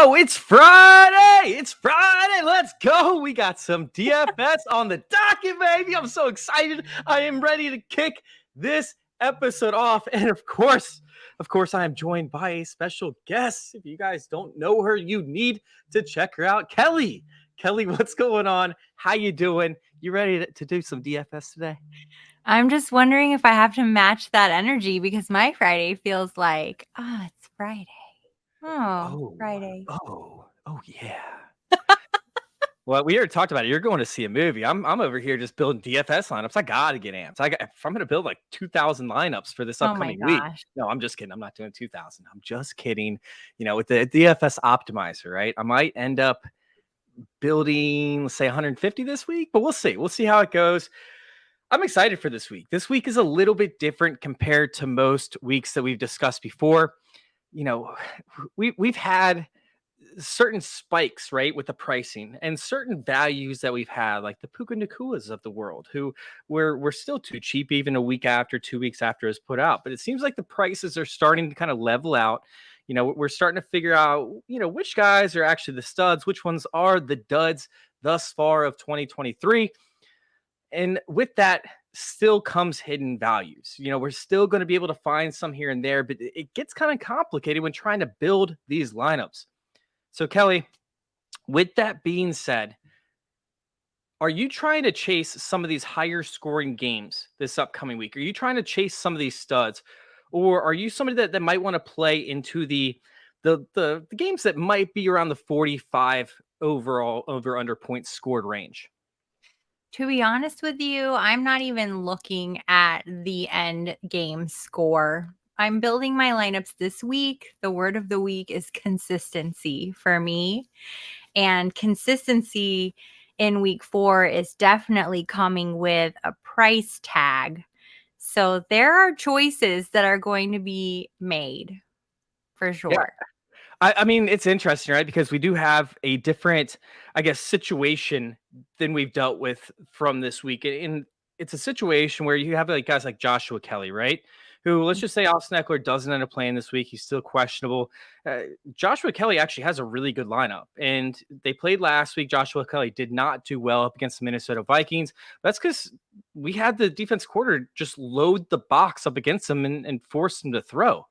go. It's Friday. It's Friday. Let's go. We got some DFS on the docket, baby. I'm so excited. I am ready to kick this episode off. And of course, I am joined by a special guest. If you guys don't know her, you need to check her out. Kelley. Kelley, what's going on? How you doing? You ready to do some DFS today? I'm just wondering if I have to match that energy because my Friday feels like, it's Friday. Friday. Oh, yeah. Well, we already talked about it. You're going to see a movie. I'm over here just building DFS lineups. I got to get amped. If I'm going to build like 2,000 lineups for this upcoming week. No, I'm just kidding. I'm not doing 2,000. I'm just kidding. You know, with the DFS optimizer, right? I might end up building, let's say 150 this week, but we'll see. We'll see how it goes. I'm excited for this week. This week is a little bit different compared to most weeks that we've discussed before. You know, we've had certain spikes, right, with the pricing and certain values that we've had, like the Puka Nakuas of the world, who were still too cheap even a week after, 2 weeks after it was put out. But it seems like the prices are starting to kind of level out. You know, we're starting to figure out, you know, which guys are actually the studs, which ones are the duds thus far of 2023. And with that still comes hidden values. You know, we're still going to be able to find some here and there, but it gets kind of complicated when trying to build these lineups. So Kelley, with that being said, are you trying to chase some of these higher scoring games this upcoming week? Are you trying to chase some of these studs? Or are you somebody that might want to play into the games that might be around the 45 overall over under points scored range? To be honest with you, I'm not even looking at the end game score. I'm building my lineups this week. The word of the week is consistency for me. And consistency in week 4 is definitely coming with a price tag. So there are choices that are going to be made for sure. Yeah. I mean, it's interesting, right? Because we do have a different, I guess, situation than we've dealt with from this week. And it's a situation where you have like guys like Joshua Kelley, right? Who, let's just say Austin Eckler doesn't end up playing this week. He's still questionable. Joshua Kelley actually has a really good lineup. And they played last week. Joshua Kelley did not do well up against the Minnesota Vikings. That's because we had the defense quarter just load the box up against them and force them to throw.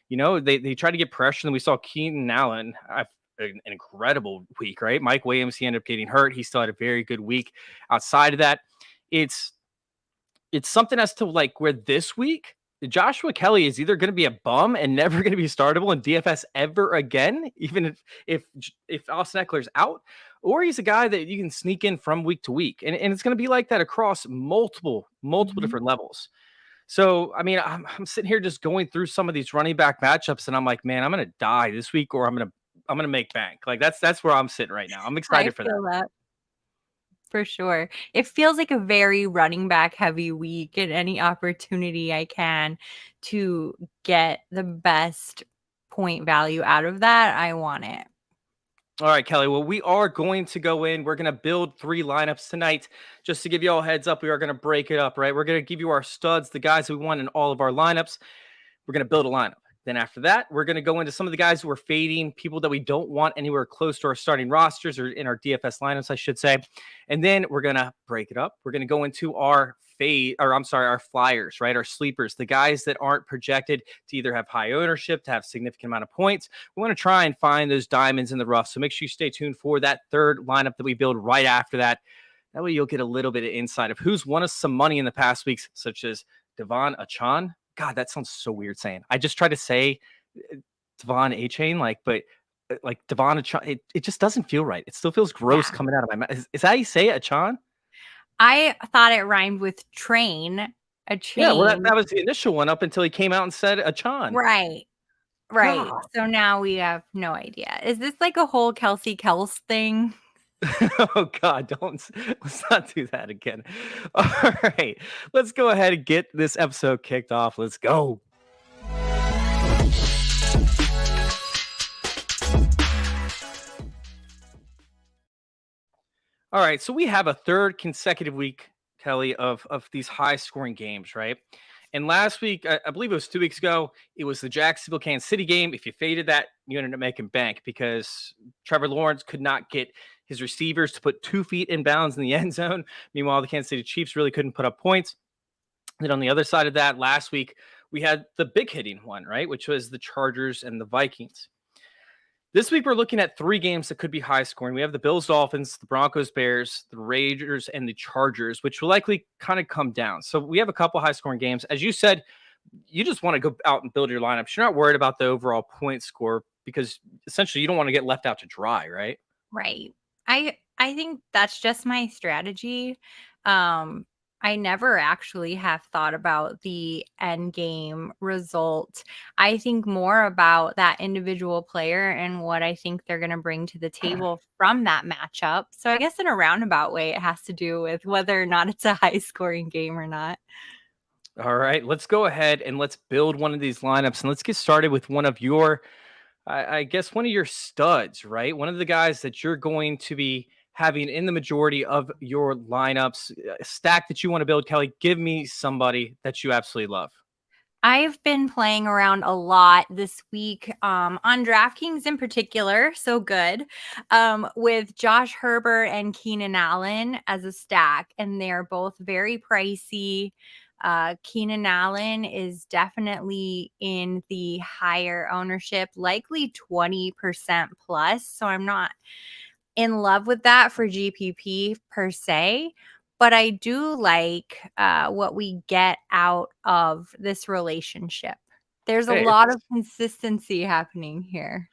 You know, they tried to get pressure, and we saw Keenan Allen have an incredible week, right? Mike Williams, he ended up getting hurt. He still had a very good week. Outside of that, it's something as to like where this week Joshua Kelley is either going to be a bum and never going to be startable in DFS ever again, even if Austin Eckler's out, or he's a guy that you can sneak in from week to week, and it's going to be like that across multiple different levels. So, I mean, I'm sitting here just going through some of these running back matchups, and I'm like, man, I'm going to die this week, or I'm going to make bank. Like that's where I'm sitting right now. I'm excited for that. For sure. It feels like a very running back heavy week, and any opportunity I can to get the best point value out of that, I want it. All right, Kelley. Well, we are going to go in. We're going to build 3 lineups tonight. Just to give you all a heads up, we are going to break it up, right? We're going to give you our studs, the guys we want in all of our lineups. We're going to build a lineup. Then after that, we're going to go into some of the guys who are fading, people that we don't want anywhere close to our starting rosters or in our DFS lineups, I should say. And then we're going to break it up. We're going to go into our our flyers, right? Our sleepers, the guys that aren't projected to either have high ownership, to have significant amount of points. We want to try and find those diamonds in the rough. So make sure you stay tuned for that third lineup that we build right after that. That way you'll get a little bit of insight of who's won us some money in the past weeks, such as Devon Achane. God, that sounds so weird saying. I just try to say Devon A-Chain, but Devon Achane, it just doesn't feel right. It still feels gross coming out of my mouth. Is that how you say it, Achane? I thought it rhymed with train, a chain. Yeah, well, that was the initial one up until he came out and said Achane. Right. God. So now we have no idea. Is this like a whole Kelsey Kels thing? Oh God, let's not do that again. All right, let's go ahead and get this episode kicked off. Let's go. All right, so we have a third consecutive week, Kelley, of these high scoring games, right? And last week, I believe it was 2 weeks ago, it was the Jacksonville Kansas City game. If you faded that, you ended up making bank because Trevor Lawrence could not get his receivers to put 2 feet in bounds in the end zone. Meanwhile, the Kansas City Chiefs really couldn't put up points. Then on the other side of that, last week, we had the big hitting one, right? Which was the Chargers and the Vikings. This week, we're looking at 3 games that could be high scoring. We have the Bills, Dolphins, the Broncos, Bears, the Raiders, and the Chargers, which will likely kind of come down. So we have a couple high scoring games. As you said, you just want to go out and build your lineups. You're not worried about the overall point score because essentially you don't want to get left out to dry, right? Right. I think that's just my strategy. I never actually have thought about the end game result. I think more about that individual player and what I think they're going to bring to the table from that matchup. So I guess in a roundabout way, it has to do with whether or not it's a high scoring game or not. All right, let's go ahead and let's build one of these lineups and let's get started with one of your, I guess, one of your studs, right? One of the guys that you're going to be having in the majority of your lineups, a stack that you want to build. Kelley, give me somebody that you absolutely love. I've been playing around a lot this week on DraftKings in particular, so good, with Josh Herbert and Keenan Allen as a stack, and they're both very pricey. Keenan Allen is definitely in the higher ownership, likely 20% plus, so I'm not in love with that for GPP per se. But I do like what we get out of this relationship. There's a lot of consistency happening here.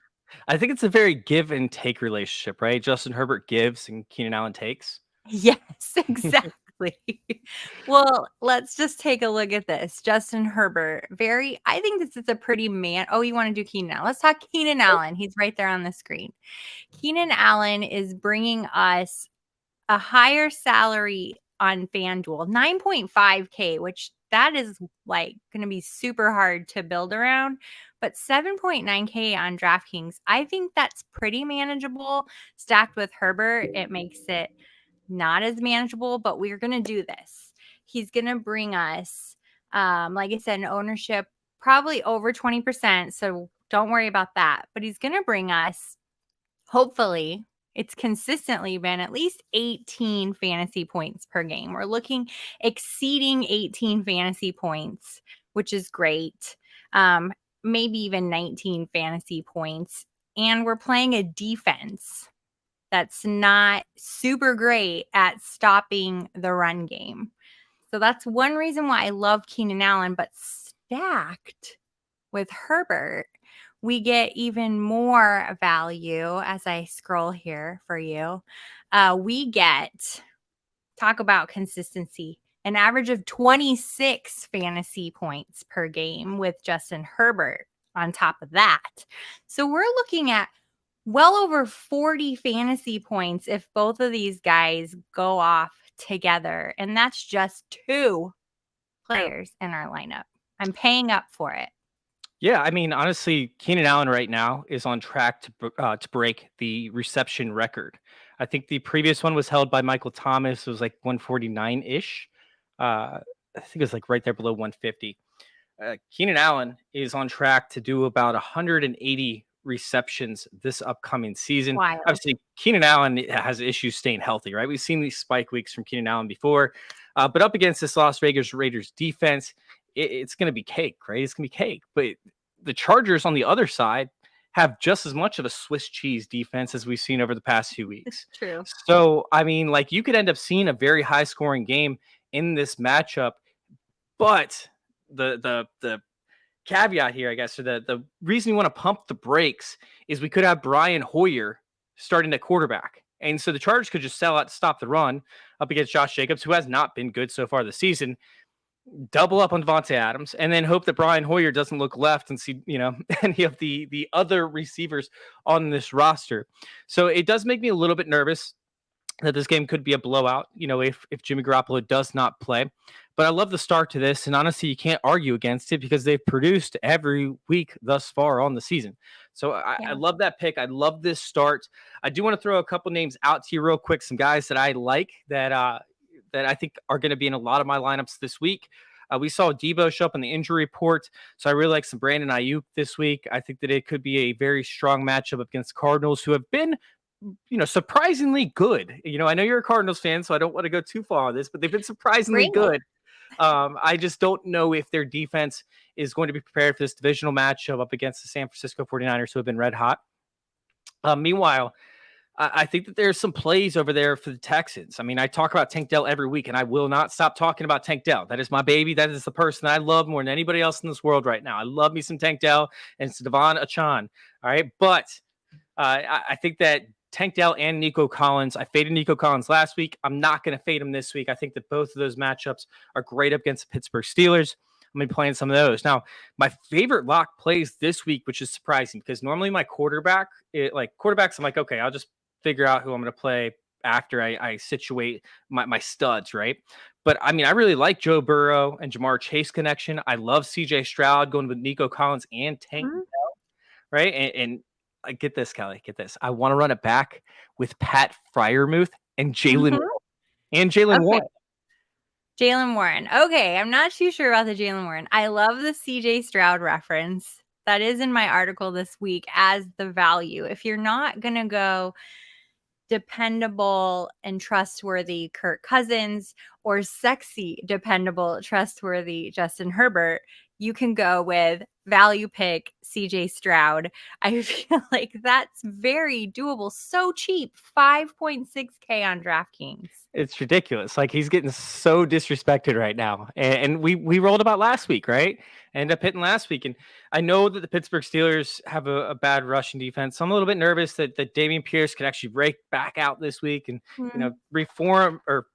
I think it's a very give and take relationship, right? Justin Herbert gives and Keenan Allen takes. Yes, exactly. Well, let's just take a look at this. Justin Herbert, I think this is a pretty Oh, you want to do Keenan Allen? Let's talk Keenan Allen. He's right there on the screen. Keenan Allen is bringing us a higher salary on FanDuel, 9.5K, which that is like going to be super hard to build around, but 7.9K on DraftKings. I think that's pretty manageable. Stacked with Herbert, it makes it not as manageable, but we're going to do this. He's going to bring us, like I said, an ownership probably over 20%. So don't worry about that. But he's going to bring us, hopefully, it's consistently been at least 18 fantasy points per game. We're looking exceeding 18 fantasy points, which is great. Maybe even 19 fantasy points. And we're playing a defense that's not super great at stopping the run game. So that's one reason why I love Keenan Allen, but stacked with Herbert, we get even more value as I scroll here for you. We get, talk about consistency, an average of 26 fantasy points per game with Justin Herbert on top of that. So we're looking at well over 40 fantasy points if both of these guys go off together. And that's just 2 players in our lineup. I'm paying up for it. Yeah, I mean, honestly, Keenan Allen right now is on track to break the reception record. I think the previous one was held by Michael Thomas. It was like 149-ish. I think it was like right there below 150. Keenan Allen is on track to do about 180 receptions this upcoming season. Wild. Obviously, Keenan Allen has issues staying healthy, right? We've seen these spike weeks from Keenan Allen before, but up against this Las Vegas Raiders defense, it's going to be cake, right? It's going to be cake. But the Chargers on the other side have just as much of a Swiss cheese defense as we've seen over the past few weeks. It's true. So, I mean, like you could end up seeing a very high scoring game in this matchup, but the caveat here, I guess, or the reason you want to pump the brakes is we could have Brian Hoyer starting at quarterback. And so the Chargers could just sell out to stop the run up against Josh Jacobs, who has not been good so far this season. Double up on Devontae Adams, and then hope that Brian Hoyer doesn't look left and see, any of the other receivers on this roster. So it does make me a little bit nervous that this game could be a blowout, if Jimmy Garoppolo does not play. But I love the start to this, and honestly, you can't argue against it because they've produced every week thus far on the season. So I love that pick. I love this start. I do want to throw a couple names out to you real quick, some guys that I like that I think are going to be in a lot of my lineups this week. We saw Debo show up on the injury report, so I really like some Brandon Ayuk this week. I think that it could be a very strong matchup against Cardinals, who have been surprisingly good. I know you're a Cardinals fan, so I don't want to go too far on this, but they've been surprisingly good. I just don't know if their defense is going to be prepared for this divisional matchup up against the San Francisco 49ers, who have been red hot. Meanwhile, I think that there's some plays over there for the Texans. I mean, I talk about Tank Dell every week, and I will not stop talking about Tank Dell. That is my baby. That is the person that I love more than anybody else in this world right now. I love me some Tank Dell, and it's Devon Achane. All right. But I think that Tank Dell and Nico Collins, I faded Nico Collins last week. I'm not going to fade him this week. I think that both of those matchups are great up against the Pittsburgh Steelers. I'm going to be playing some of those. Now, my favorite lock plays this week, which is surprising because normally my quarterbacks, I'm like, okay, I'll just figure out who I'm going to play after I situate my studs, right? But I mean, I really like Joe Burrow and Jamar Chase connection. I love CJ Stroud going with Nico Collins and Tank Dell, right? And I get this, Kelley. Get this. I want to run it back with Pat Freiermuth and Jaylen Warren. Jaylen Warren. Okay, I'm not too sure about the Jaylen Warren. I love the CJ Stroud reference. That is in my article this week as the value. If you're not going to go dependable and trustworthy Kirk Cousins or sexy, dependable, trustworthy Justin Herbert, you can go with value pick CJ Stroud. I feel like that's very doable. So cheap, 5.6K on DraftKings. It's ridiculous. Like, he's getting so disrespected right now. And we rolled about last week, right? Ended up hitting last week. And I know that the Pittsburgh Steelers have a bad rushing defense. So I'm a little bit nervous that Dameon Pierce could actually break back out this week and, reform or,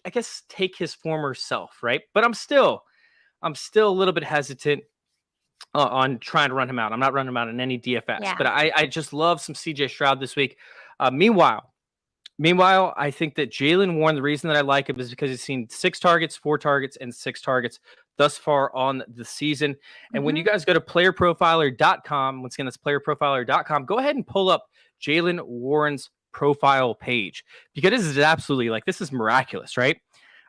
I guess take his former self, right? But I'm still a little bit hesitant on trying to run him out. I'm not running him out in any DFS, but I just love some CJ Stroud this week. Meanwhile, I think that Jaylen Warren, the reason that I like him is because he's seen 6 targets, 4 targets, and 6 targets thus far on the season. And when you guys go to PlayerProfiler.com, once again, that's PlayerProfiler.com, go ahead and pull up Jaylen Warren's profile page, because this is absolutely this is miraculous, right?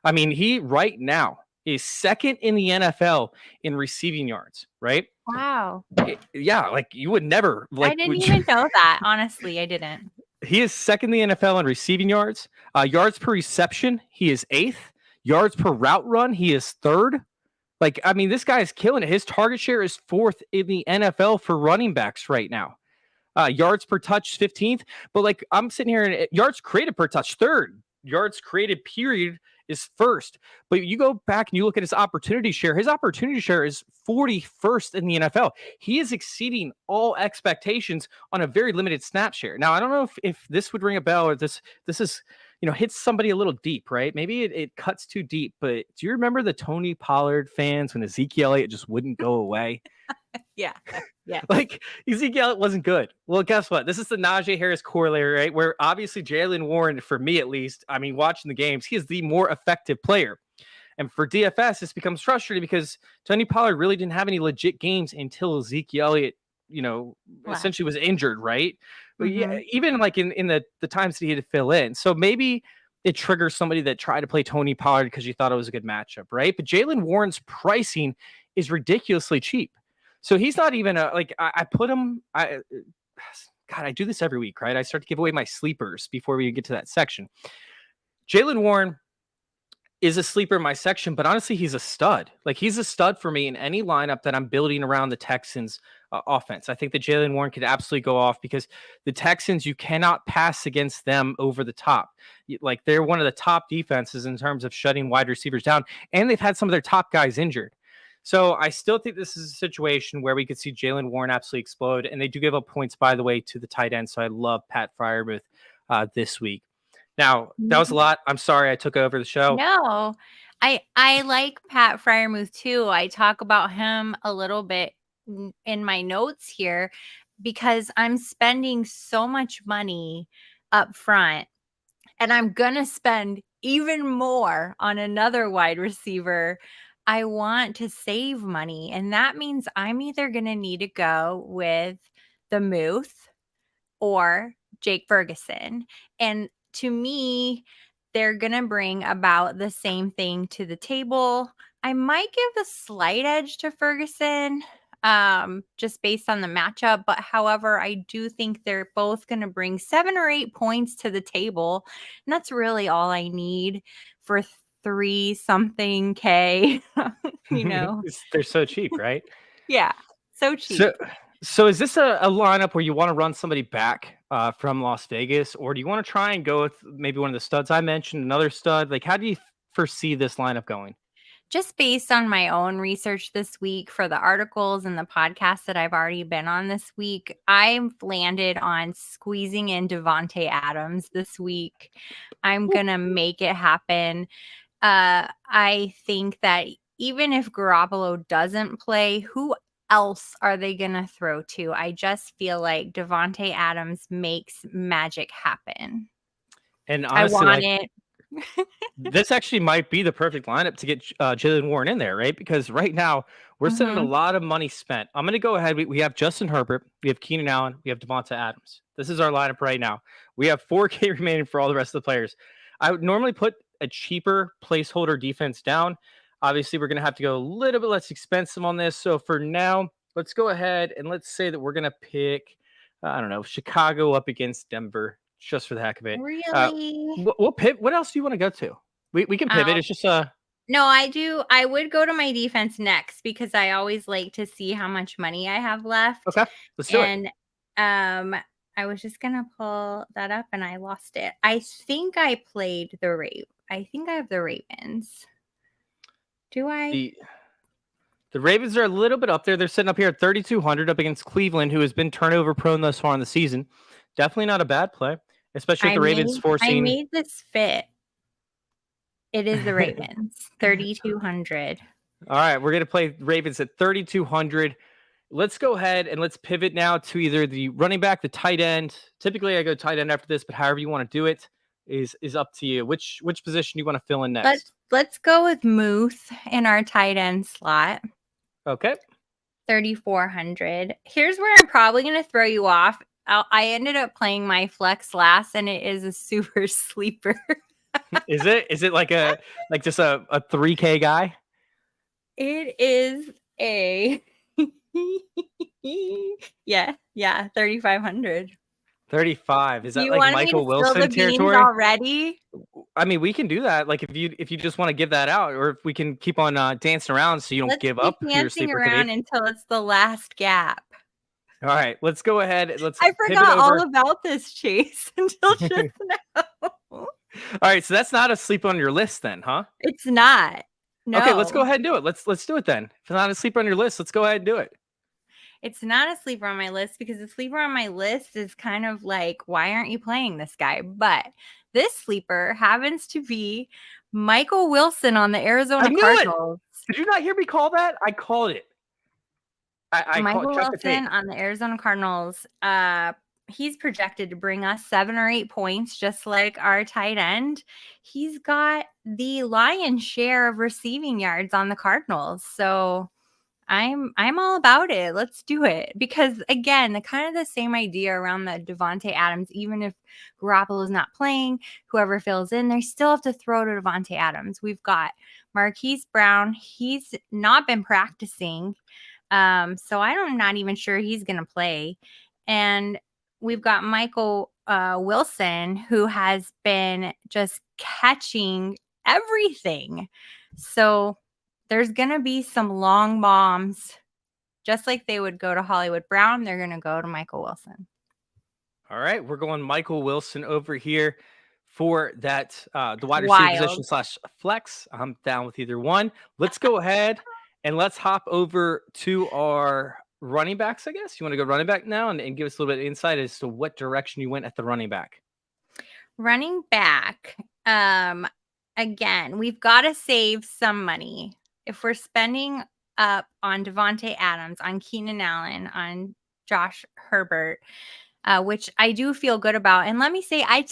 I mean, he right now is second in the NFL in receiving yards, right? Wow. Yeah, you would never. I didn't even know that. Honestly, I didn't. He is second in the NFL in receiving yards. Yards per reception, he is 8th. Yards per route run, he is 3rd. I mean, this guy is killing it. His target share is 4th in the NFL for running backs right now. Yards per touch, 15th. But I'm sitting here and yards created per touch, 3rd. Yards created period is 1st. But you go back and you look at his opportunity share. His opportunity share is 41st in the NFL. He is exceeding all expectations on a very limited snap share. Now, I don't know if this would ring a bell, or this is, hits somebody a little deep, right? Maybe it cuts too deep. But do you remember the Tony Pollard fans when Ezekiel Elliott just wouldn't go away? Yeah. Ezekiel Elliott wasn't good. Well, guess what? This is the Najee Harris corollary, right? Where obviously Jaylen Warren, for me at least, I mean, watching the games, he is the more effective player. And for DFS, this becomes frustrating because Tony Pollard really didn't have any legit games until Ezekiel Elliott, essentially was injured, right? But yeah, even in the times that he had to fill in. So maybe it triggers somebody that tried to play Tony Pollard because you thought it was a good matchup, right? But Jaylen Warren's pricing is ridiculously cheap. So he's not even I put him, God, I do this every week, right? I start to give away my sleepers before we get to that section. Jaylen Warren is a sleeper in my section, but honestly, he's a stud. He's a stud for me in any lineup that I'm building around the Texans offense. I think that Jaylen Warren could absolutely go off because the Texans, you cannot pass against them over the top. They're one of the top defenses in terms of shutting wide receivers down, and they've had some of their top guys injured. So I still think this is a situation where we could see Jaylen Warren absolutely explode. And they do give up points, by the way, to the tight end. So I love Pat Freiermuth this week. Now, that was a lot. I'm sorry I took over the show. No, I like Pat Freiermuth too. I talk about him a little bit in my notes here because I'm spending so much money up front. And I'm going to spend even more on another wide receiver. I want to save money. And that means I'm either going to need to go with the Muth or Jake Ferguson. And to me, they're going to bring about the same thing to the table. I might give a slight edge to Ferguson, just based on the matchup. But however, I do think they're both going to bring 7 or 8 points to the table. And that's really all I need for 3-something K, They're so cheap, right? Yeah, so cheap. So is this a lineup where you want to run somebody back from Las Vegas, or do you want to try and go with maybe one of the studs I mentioned, another stud? Like, how do you foresee this lineup going? Just based on my own research this week for the articles and the podcasts that I've already been on this week, I've landed on squeezing in Davante Adams this week. I'm going to make it happen. I think that even if Garoppolo doesn't play, who else are they going to throw to? I just feel like Davante Adams makes magic happen. And honestly, I want it. This actually might be the perfect lineup to get Jaylen Warren in there, right? Because right now we're sending a lot of money spent. I'm going to go ahead. We have Justin Herbert, we have Keenan Allen, we have Davante Adams. This is our lineup right now. We have 4K remaining for all the rest of the players. I would normally put a cheaper placeholder defense down. Obviously, we're going to have to go a little bit less expensive on this. So for now, let's go ahead and let's say that we're going to pick, I don't know, Chicago up against Denver, just for the heck of it. Really? We'll pivot. What else do you want to go to? We can pivot. It's just No, I do. I would go to my defense next because I always like to see how much money I have left. Okay, let's do it. And I was just gonna pull that up and I lost it. I think I played I think I have the Ravens. Do I? The Ravens are a little bit up there. They're sitting up here at 3,200 up against Cleveland, who has been turnover prone thus far in the season. Definitely not a bad play, especially with the Ravens forcing. I made this fit. It is the Ravens, 3,200. All right, we're going to play Ravens at 3,200. Let's go ahead and let's pivot now to either the running back, the tight end. Typically, I go tight end after this, but however you want to do it is up to you. Which position you want to fill in next? Let's go with Muth in our tight end slot. Okay. 3,400. Here's where I'm probably going to throw you off. I ended up playing my flex last, and it is a super sleeper. Is it like just a 3K guy? It is a 3,500. 35. Is that like Michael Wilson territory already? I mean, we can do that. Like if you just want to give that out, or if we can keep on dancing around so you don't give up your sleeper around until it's the last gap. All right, let's go ahead. I forgot all about this, Chase, until just now. All right, so that's not a sleeper on your list then, huh? It's not. No. Okay, let's go ahead and do it. Let's do it then. If it's not a sleeper on your list, let's go ahead and do it. It's not a sleeper on my list because the sleeper on my list is kind of like, why aren't you playing this guy? But this sleeper happens to be Michael Wilson on the Arizona Cardinals. Did you not hear me call that? I called it. Michael Wilson on the Arizona Cardinals. He's projected to bring us 7 or 8 points, just like our tight end. He's got the lion's share of receiving yards on the Cardinals. So I'm all about it. Let's do it. Because again, the kind of the same idea around the Davante Adams, even if Garoppolo is not playing, whoever fills in, they still have to throw to Davante Adams. We've got Marquise Brown. He's not been practicing. So I'm not even sure he's going to play. And we've got Michael Wilson, who has been just catching everything. So there's going to be some long bombs. Just like they would go to Hollywood Brown, they're going to go to Michael Wilson. All right, we're going Michael Wilson over here for that the wide receiver position / flex. I'm down with either one. Let's go ahead and let's hop over to our running backs, I guess. You want to go running back now and give us a little bit of insight as to what direction you went at the running back. Running back, again, we've got to save some money. If we're spending up on Davante Adams, on Keenan Allen, on Josh Herbert, which I do feel good about. And let me say, I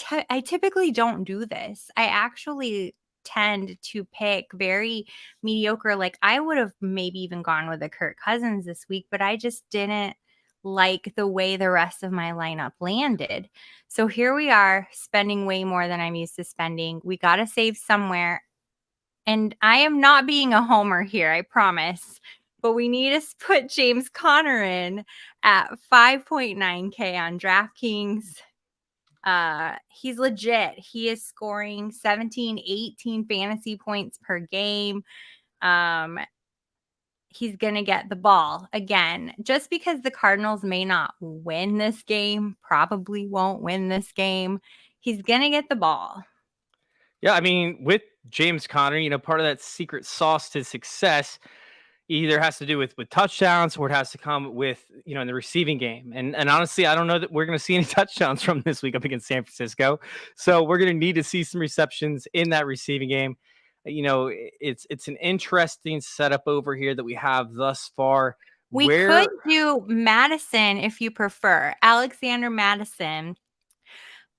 typically don't do this. I actually tend to pick very mediocre. Like I would have maybe even gone with a Kirk Cousins this week, but I just didn't like the way the rest of my lineup landed. So here we are spending way more than I'm used to spending. We got to save somewhere. and I am not being a homer here, I promise, but we need to put James Conner in at 5.9K on DraftKings. He's legit. He is scoring 17, 18 fantasy points per game. He's going to get the ball again. Just because the Cardinals may not win this game, probably won't win this game, he's going to get the ball. Yeah, I mean, with James Conner, part of that secret sauce to success either has to do with touchdowns or it has to come with, in the receiving game. And honestly, I don't know that we're going to see any touchdowns from this week up against San Francisco. So we're going to need to see some receptions in that receiving game. It's an interesting setup over here that we have thus far. We could do Madison if you prefer. Alexander Madison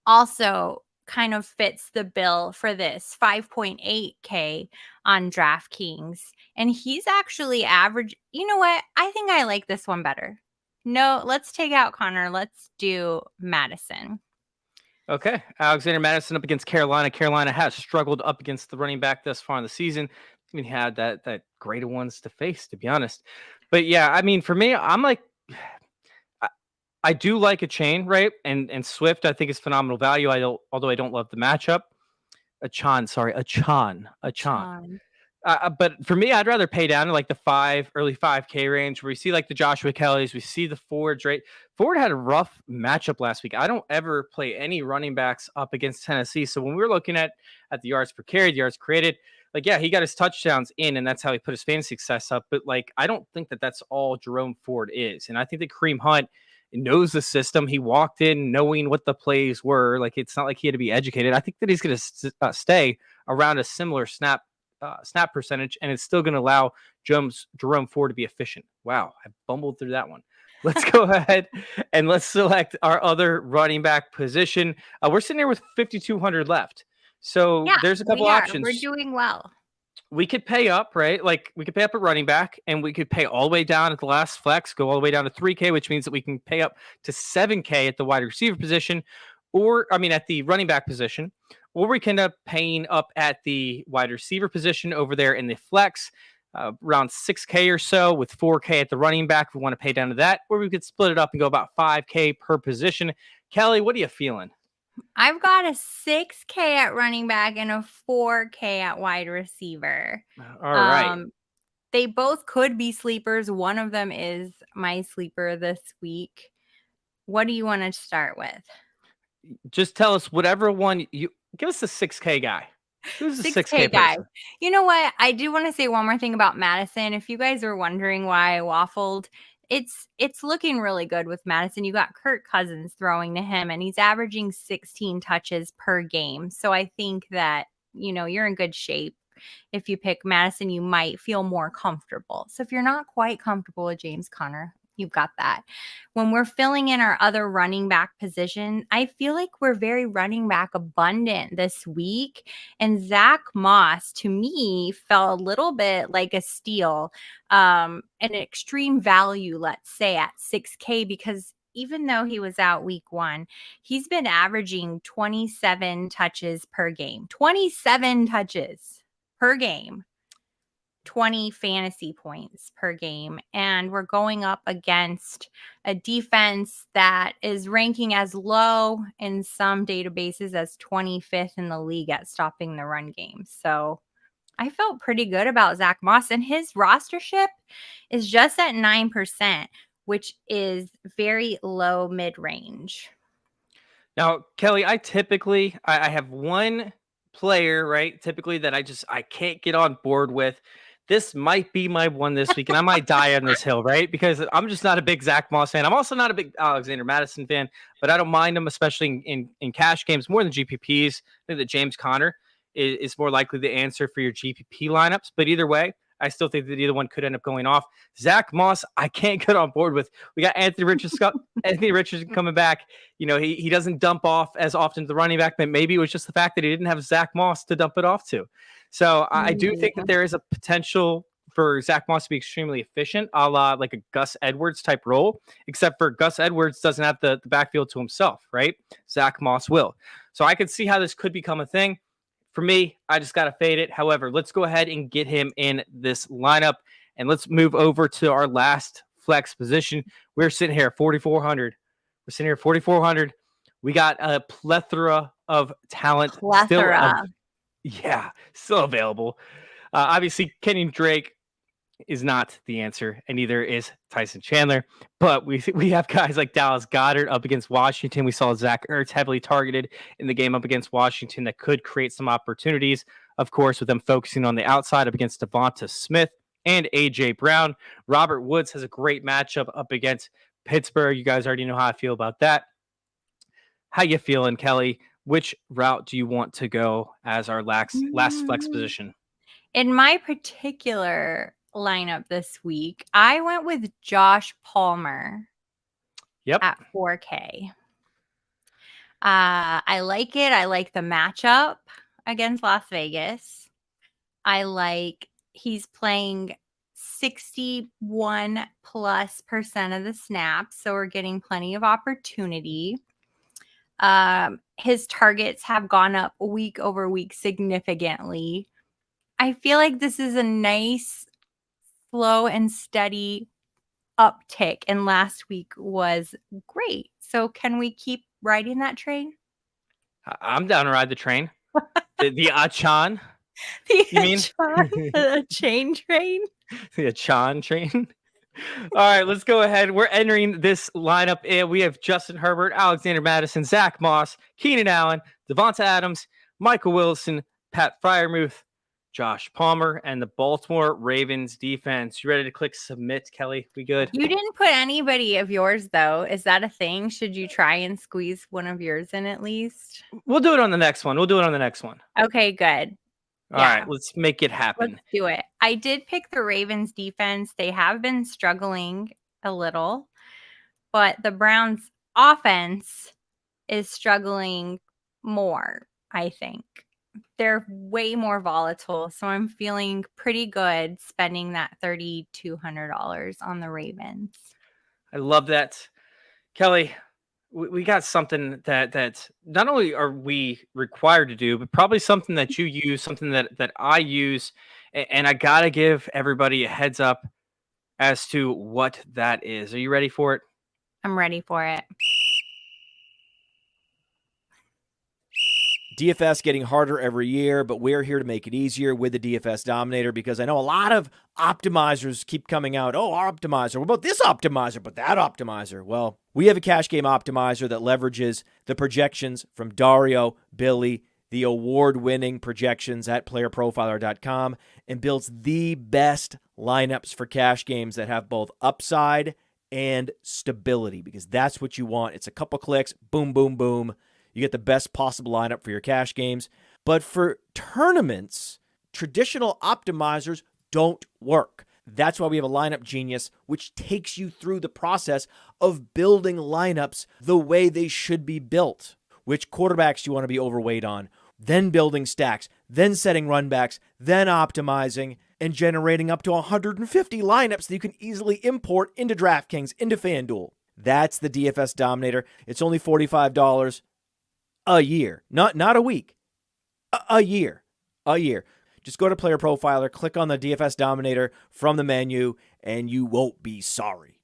also kind of fits the bill for this 5.8K on DraftKings. And he's actually average. You know what? I think I like this one better. No, let's take out Conner. Let's do Madison. Okay. Alexander Madison up against Carolina. Carolina has struggled up against the running back thus far in the season. I mean, he had that greater ones to face, to be honest. But yeah, I mean, for me, I'm like, I do like a chain, right? And Swift, I think, is phenomenal value. Although I don't love the matchup. A Chan. But for me, I'd rather pay down to like the early 5K range where we see like the Joshua Kelleys, we see the Fords, right? Ford had a rough matchup last week. I don't ever play any running backs up against Tennessee. So when we were looking at the yards per carry, the yards created, like, yeah, he got his touchdowns in and that's how he put his fantasy success up. But like, I don't think that that's all Jerome Ford is. And I think that Kareem Hunt knows the system. He walked in knowing what the plays were. Like, it's not like he had to be educated. I think that he's going to stay around a similar snap percentage, and it's still going to allow Jerome Ford to be efficient. Wow, I bumbled through that one. Let's go ahead and let's select our other running back position. We're sitting here with 5,200 left. So yeah, there's a couple options. We're doing well. We could pay up, right? Like we could pay up at running back and we could pay all the way down at the last flex, go all the way down to 3K, which means that we can pay up to 7K at the wide receiver position, at the running back position, or we can end up paying up at the wide receiver position over there in the flex, around 6K or so with 4K at the running back. We want to pay down to that, or we could split it up and go about 5K per position. Kelley, what are you feeling? I've got a 6K at running back and a 4K at wide receiver. All right. They both could be sleepers. One of them is my sleeper this week. What do you want to start with? Just tell us whatever one you give us. The 6K guy. Who's the 6K guy? Person? You know what? I do want to say one more thing about Madison. If you guys are wondering why I waffled, it's looking really good with Madison. You got Kirk Cousins throwing to him, and he's averaging 16 touches per game. So I think that, you're in good shape. If you pick Madison, you might feel more comfortable. So if you're not quite comfortable with James Conner, you've got that. When we're filling in our other running back position, I feel like we're very running back abundant this week. And Zach Moss, to me, felt a little bit like a steal, an extreme value, let's say, at 6K, because even though he was out week 1, he's been averaging 27 touches per game. 27 touches per game. 20 fantasy points per game. And we're going up against a defense that is ranking as low in some databases as 25th in the league at stopping the run game. So I felt pretty good about Zach Moss, and his rostership is just at 9%, which is very low mid-range. Now, Kelley, I have one player, right? Typically that I can't get on board with. This might be my one this week, and I might die on this hill, right? Because I'm just not a big Zach Moss fan. I'm also not a big Alexander Madison fan, but I don't mind him, especially in cash games more than GPPs. I think that James Conner is more likely the answer for your GPP lineups. But either way, I still think that either one could end up going off. Zach Moss, I can't get on board with. We got Anthony Richardson coming back. He doesn't dump off as often to the running back, but maybe it was just the fact that he didn't have Zach Moss to dump it off to. So I do think that there is a potential for Zach Moss to be extremely efficient, a la like a Gus Edwards type role, except for Gus Edwards doesn't have the backfield to himself, right? Zach Moss will. So I could see how this could become a thing. For me, I just got to fade it. However, let's go ahead and get him in this lineup, and let's move over to our last flex position. We're sitting here at 4,400. We're sitting here at 4,400. We got a plethora of talent still available. Obviously, Kenyon Drake is not the answer, and neither is Tyson Chandler. But we have guys like Dallas Goedert up against Washington. We saw Zach Ertz heavily targeted in the game up against Washington that could create some opportunities, of course, with them focusing on the outside up against Devonta Smith and A.J. Brown. Robert Woods has a great matchup up against Pittsburgh. You guys already know how I feel about that. How you feeling, Kelley? Which route do you want to go as our last flex position? In my particular lineup this week, I went with Josh Palmer. Yep. At 4K. I like it. I like the matchup against Las Vegas. I like he's playing 61%+ of the snaps, so we're getting plenty of opportunity. His targets have gone up week over week significantly. I feel like this is a nice, slow and steady uptick, and last week was great. So can we keep riding that train? I'm down to ride the train. the Achan. The chain train? The Achan train. All right, let's go ahead. We're entering this lineup. And we have Justin Herbert, Alexander Mattison, Zach Moss, Keenan Allen, Devonta Adams, Michael Wilson, Pat Freiermuth, Josh Palmer, and the Baltimore Ravens defense. You ready to click submit, Kelley? We good? You didn't put anybody of yours, though. Is that a thing? Should you try and squeeze one of yours in at least? We'll do it on the next one. Okay, good. All right, let's make it happen. Let's do it. I did pick the Ravens defense. They have been struggling a little, but the Browns offense is struggling more, I think. They're way more volatile, so I'm feeling pretty good spending that $3,200 on the Ravens. I love that. Kelley, we got something that not only are we required to do, but probably something that you use, something that I use, and I got to give everybody a heads up as to what that is. Are you ready for it? I'm ready for it. DFS getting harder every year, but we're here to make it easier with the DFS Dominator, because I know a lot of optimizers keep coming out. Oh, our optimizer. What about this optimizer? But that optimizer. Well, we have a cash game optimizer that leverages the projections from Dario, Billy, the award-winning projections at PlayerProfiler.com, and builds the best lineups for cash games that have both upside and stability, because that's what you want. It's a couple clicks, boom, boom, boom. You get the best possible lineup for your cash games. But for tournaments, traditional optimizers don't work. That's why we have a Lineup Genius, which takes you through the process of building lineups the way they should be built. Which quarterbacks you want to be overweight on, then building stacks, then setting runbacks, then optimizing, and generating up to 150 lineups that you can easily import into DraftKings, into FanDuel. That's the DFS Dominator. It's only $45 a year, not a week, a year. Just go to Player Profiler, click on the DFS Dominator from the menu, and you won't be sorry.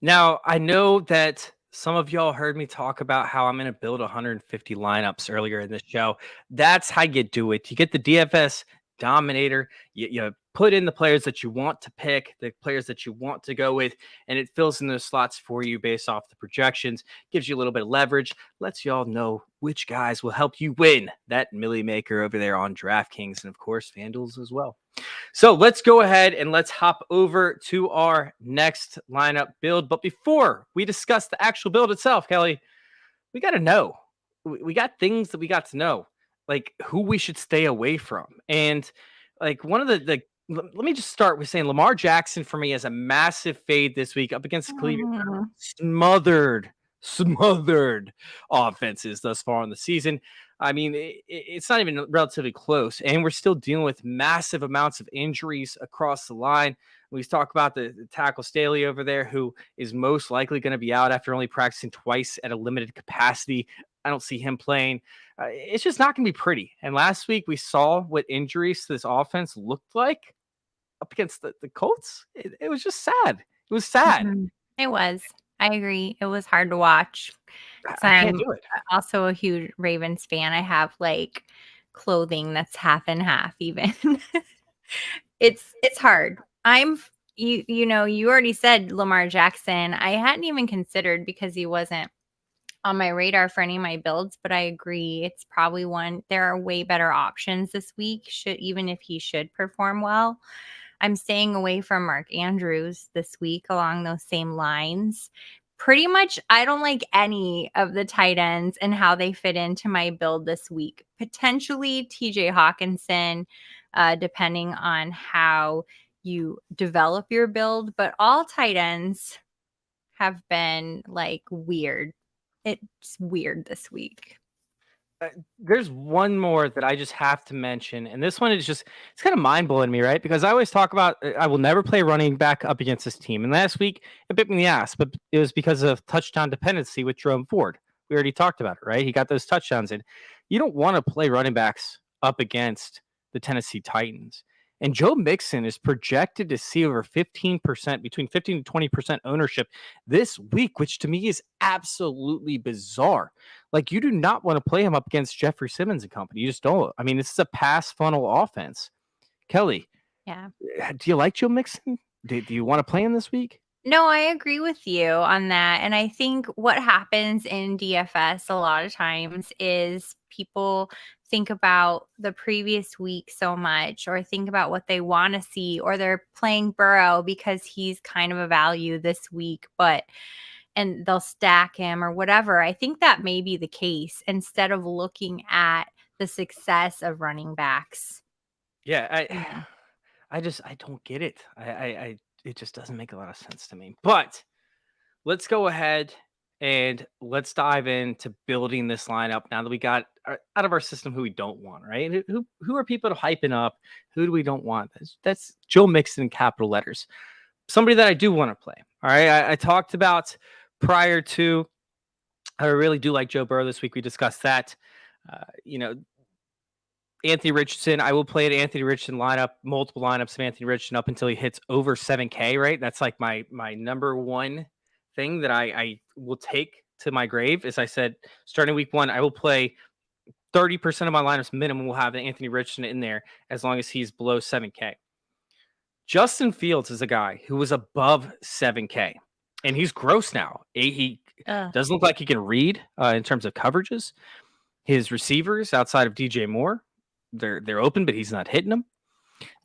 Now, I know that some of y'all heard me talk about how I'm going to build 150 lineups earlier in this show. That's how you do it. You get the DFS Dominator, you put in the players that you want to pick, the players that you want to go with, and it fills in those slots for you based off the projections, gives you a little bit of leverage, lets you all know which guys will help you win that Millie Maker over there on DraftKings and, of course, FanDuel's as well. So let's go ahead and let's hop over to our next lineup build. But before we discuss the actual build itself, Kelley, we got to know. We got things that we got to know, like who we should stay away from. And like one of the let me just start with saying Lamar Jackson for me is a massive fade this week up against Cleveland. Smothered offenses thus far in the season. I mean, it's not even relatively close, and we're still dealing with massive amounts of injuries across the line. We talk about the tackle Staley over there, who is most likely going to be out after only practicing twice at a limited capacity. I don't see him playing. It's just not going to be pretty. And last week we saw what injuries to this offense looked like up against the Colts. It was just sad. It was sad. Mm-hmm. It was. I agree. It was hard to watch. I can't do it. Also a huge Ravens fan. I have like clothing that's half and half even. It's hard. You already said Lamar Jackson. I hadn't even considered because he wasn't on my radar for any of my builds, but I agree. It's probably one. There are way better options this week, even if he should perform well. I'm staying away from Mark Andrews this week along those same lines. Pretty much, I don't like any of the tight ends and how they fit into my build this week. Potentially TJ Hawkinson, depending on how you develop your build, but all tight ends have been like weird. It's weird this week. There's one more that I just have to mention, and this one is it's kind of mind-blowing to me, right? Because I always talk about I will never play running back up against this team. And last week, it bit me in the ass, but it was because of touchdown dependency with Jerome Ford. We already talked about it, right? He got those touchdowns in. You don't want to play running backs up against the Tennessee Titans. And Joe Mixon is projected to see over 15%, between 15 to 20% ownership this week, which to me is absolutely bizarre. Like, you do not want to play him up against Jeffrey Simmons and company. You just don't. I mean, this is a pass funnel offense. Kelley, yeah. Do you like Joe Mixon? Do you want to play him this week? No, I agree with you on that. And I think what happens in DFS a lot of times is people think about the previous week so much, or think about what they want to see, or they're playing Burrow because he's kind of a value this week, and they'll stack him or whatever. I think that may be the case instead of looking at the success of running backs. Yeah, I don't get it. It just doesn't make a lot of sense to me. But let's go ahead and let's dive into building this lineup now that we got out of our system who we don't want, right? Who are people hyping up? Who do we don't want? That's Joe Mixon in capital letters. Somebody that I do want to play. All right. I talked about prior to, I really do like Joe Burrow this week. We discussed that. Anthony Richardson, I will play an Anthony Richardson lineup, multiple lineups of Anthony Richardson up until he hits over 7K, right? That's like my number one thing that I will take to my grave. As I said, starting week 1, I will play 30% of my lineups minimum will have Anthony Richardson in there as long as he's below 7K. Justin Fields is a guy who was above 7K, and he's gross now. He doesn't look like he can read in terms of coverages. His receivers outside of DJ Moore, they're open, but he's not hitting them.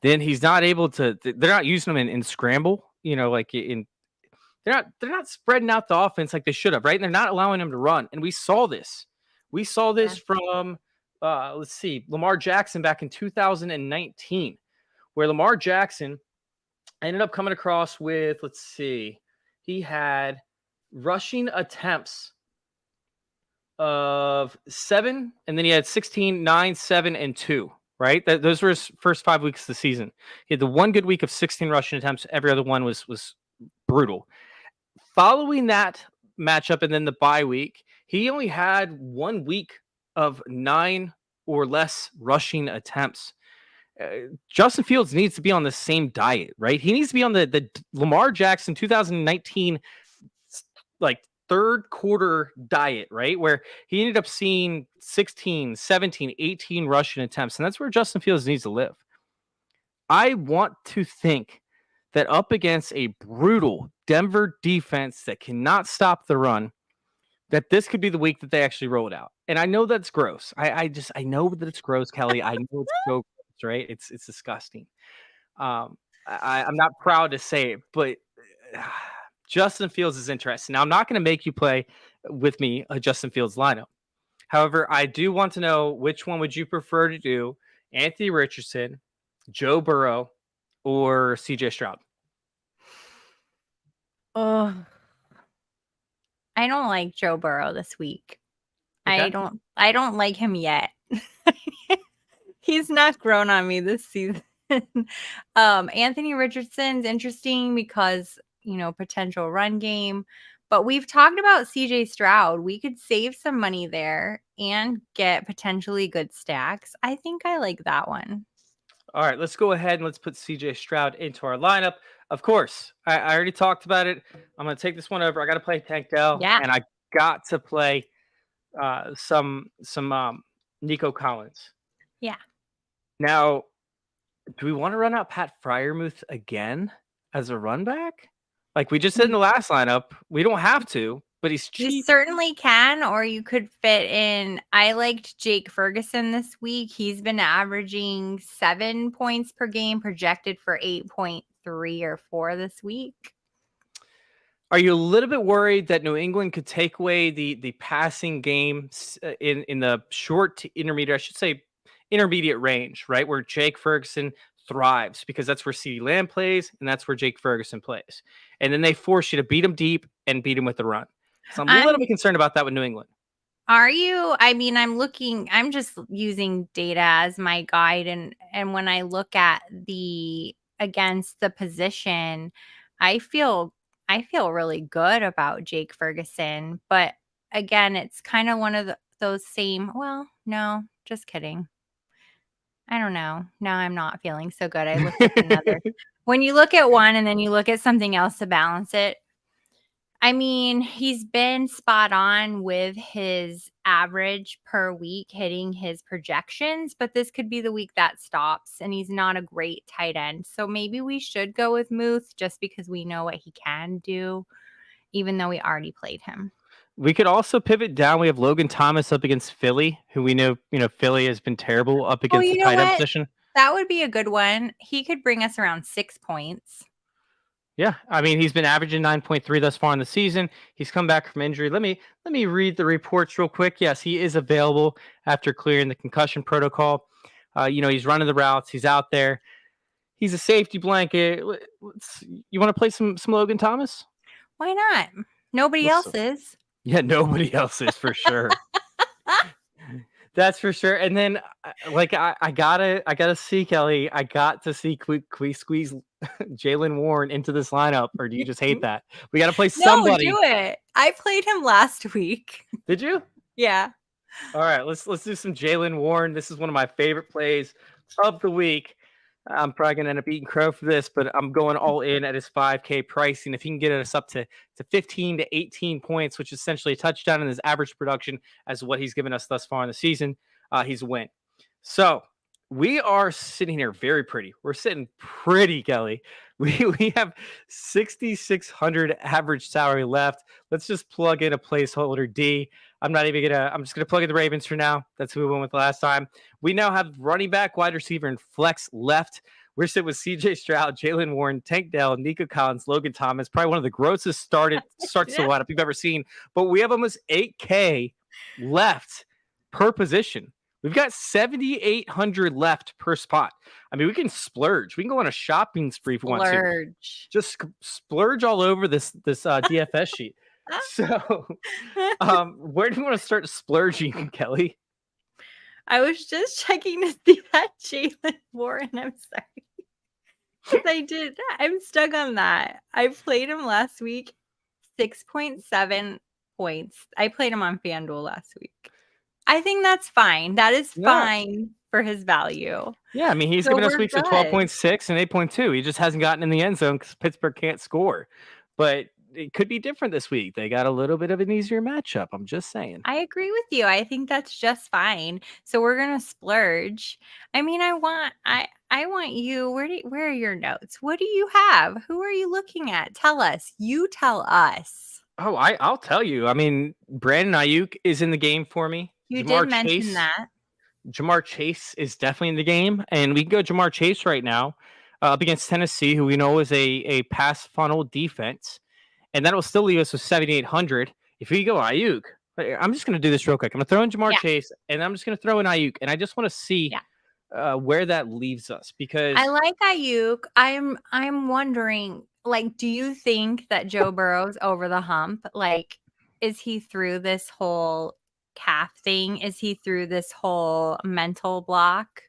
Then he's not able to. They're not using him in scramble. They're not spreading out the offense like they should have, right? And they're not allowing him to run. And we saw this. We saw this from Lamar Jackson back in 2019, where Lamar Jackson ended up coming across with he had rushing attempts of 7, and then he had 16, 9, 7, and 2, right? Those were his first 5 weeks of the season. He had the one good week of 16 rushing attempts. Every other one was brutal. Following that matchup and then the bye week, he only had 1 week of 9 or less rushing attempts. Justin Fields needs to be on the same diet, right? He needs to be on the Lamar Jackson 2019 third quarter diet, right? Where he ended up seeing 16, 17, 18 rushing attempts. And that's where Justin Fields needs to live. I want to think that up against a brutal Denver defense that cannot stop the run, that this could be the week that they actually roll it out. And I know that's gross. I know that it's gross, Kelley. I know it's so gross, right? It's disgusting. I'm not proud to say it, but Justin Fields is interesting. Now, I'm not going to make you play with me a Justin Fields lineup. However, I do want to know, which one would you prefer to do? Anthony Richardson, Joe Burrow, or CJ Stroud? I don't like Joe Burrow this week. Okay. I don't like him yet. He's not grown on me this season. Anthony Richardson's interesting because, potential run game. But we've talked about CJ Stroud. We could save some money there and get potentially good stacks. I think I like that one. All right, let's go ahead and let's put CJ Stroud into our lineup. Of course, I already talked about it. I'm going to take this one over. I got to play Tank Dell, and I got to play some Nico Collins. Yeah. Now, do we want to run out Pat Freiermuth again as a run back? Like we just said in the last lineup, we don't have to, but he's cheap. You certainly can, or you could fit in. I liked Jake Ferguson this week. He's been averaging 7 points per game, projected for 8.3 or 4 this week. Are you a little bit worried that New England could take away the passing game in the short to intermediate, I should say intermediate range, right? Where Jake Ferguson thrives, because that's where CeeDee Lamb plays and that's where Jake Ferguson plays. And then they force you to beat him deep and beat him with the run. So I'm a little bit concerned about that with New England. Are you? I mean, I'm just using data as my guide. And when I look at against the position, I feel really good about Jake Ferguson. But again, it's kind of one of those same, well, no, just kidding. I don't know. Now I'm not feeling so good. I looked at another. When you look at one and then you look at something else to balance it, I mean, he's been spot on with his average per week hitting his projections, but this could be the week that stops, and he's not a great tight end. So maybe we should go with Muth just because we know what he can do, even though we already played him. We could also pivot down. We have Logan Thomas up against Philly, who we know, Philly has been terrible up against the tight end position. That would be a good one. He could bring us around 6 points. Yeah, I mean, he's been averaging 9.3 thus far in the season. He's come back from injury. Let me read the reports real quick. Yes, he is available after clearing the concussion protocol. He's running the routes. He's out there. He's a safety blanket. You want to play some Logan Thomas? Why not? Nobody else is. Yeah, nobody else is for sure. That's for sure. And then, I gotta see, Kelley. I got to see we squeeze Jaylen Warren into this lineup, or do you just hate that? We got to play somebody. No, do it. I played him last week. Did you? Yeah. All right, let's do some Jaylen Warren. This is one of my favorite plays of the week. I'm probably gonna end up eating crow for this, but I'm going all in at his 5K pricing. If he can get us up to 15 to 18 points, which is essentially a touchdown in his average production as what he's given us thus far in the season, he's a win. So we are sitting here very pretty. We're sitting pretty, Kelley. We have 6,600 average salary left. Let's just plug in a placeholder D. I'm just gonna plug in the Ravens for now. That's who we went with last time. We now have running back, wide receiver, and flex left. We're sitting with CJ Stroud, Jaylen Warren, Tank Dell, Nico Collins, Logan Thomas. Probably one of the grossest starts to the lineup you've ever seen. But we have almost 8K left per position. We've got 7,800 left per spot. I mean, we can splurge. We can go on a shopping spree if we want to. Just splurge all over this DFS sheet. So, where do you want to start splurging, Kelley? I was just checking to see that Jaylen Warren. I'm sorry. I'm stuck on that. I played him last week, 6.7 points. I played him on FanDuel last week. I think that's fine. That is fine for his value. Yeah, I mean, he's given us weeks of 12.6 and 8.2. He just hasn't gotten in the end zone because Pittsburgh can't score. But it could be different this week. They got a little bit of an easier matchup. I'm just saying. I agree with you. I think that's just fine. So we're gonna splurge. I mean, I want you. Where are your notes? What do you have? Who are you looking at? Tell us. You tell us. Oh, I'll tell you. I mean, Brandon Ayuk is in the game for me. You did mention that. Jamar Chase is definitely in the game, and we can go Jamar Chase right now up against Tennessee, who we know is a pass funnel defense, and that will still leave us with 7,800. If we go Ayuk, I'm just going to do this real quick. I'm going to throw in Jamar Chase, and I'm just going to throw in Ayuk, and I just want to see where that leaves us, because I like Ayuk. I'm wondering, do you think that Joe Burrow's over the hump? Is he through this whole calf thing? Is he through this whole mental block?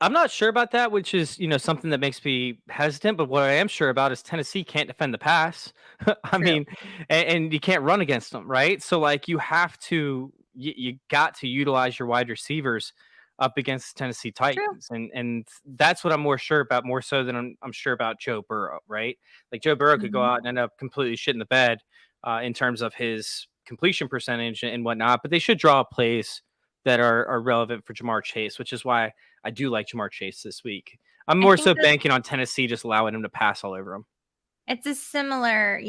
I'm not sure about that, which is, something that makes me hesitant. But what I am sure about is Tennessee can't defend the pass. I True. mean, and you can't run against them, right? So like you have to, you got to utilize your wide receivers up against Tennessee True. Titans, and that's what I'm more sure about, more so than I'm sure about Joe Burrow, right? Like Joe Burrow could go Mhm. out and end up completely shit in the bed in terms of his completion percentage and whatnot, but they should draw plays that are relevant for Jamar Chase, which is why I do like Jamar Chase this week. I'm I more think so that banking on Tennessee just allowing him to pass all over him. it's a similar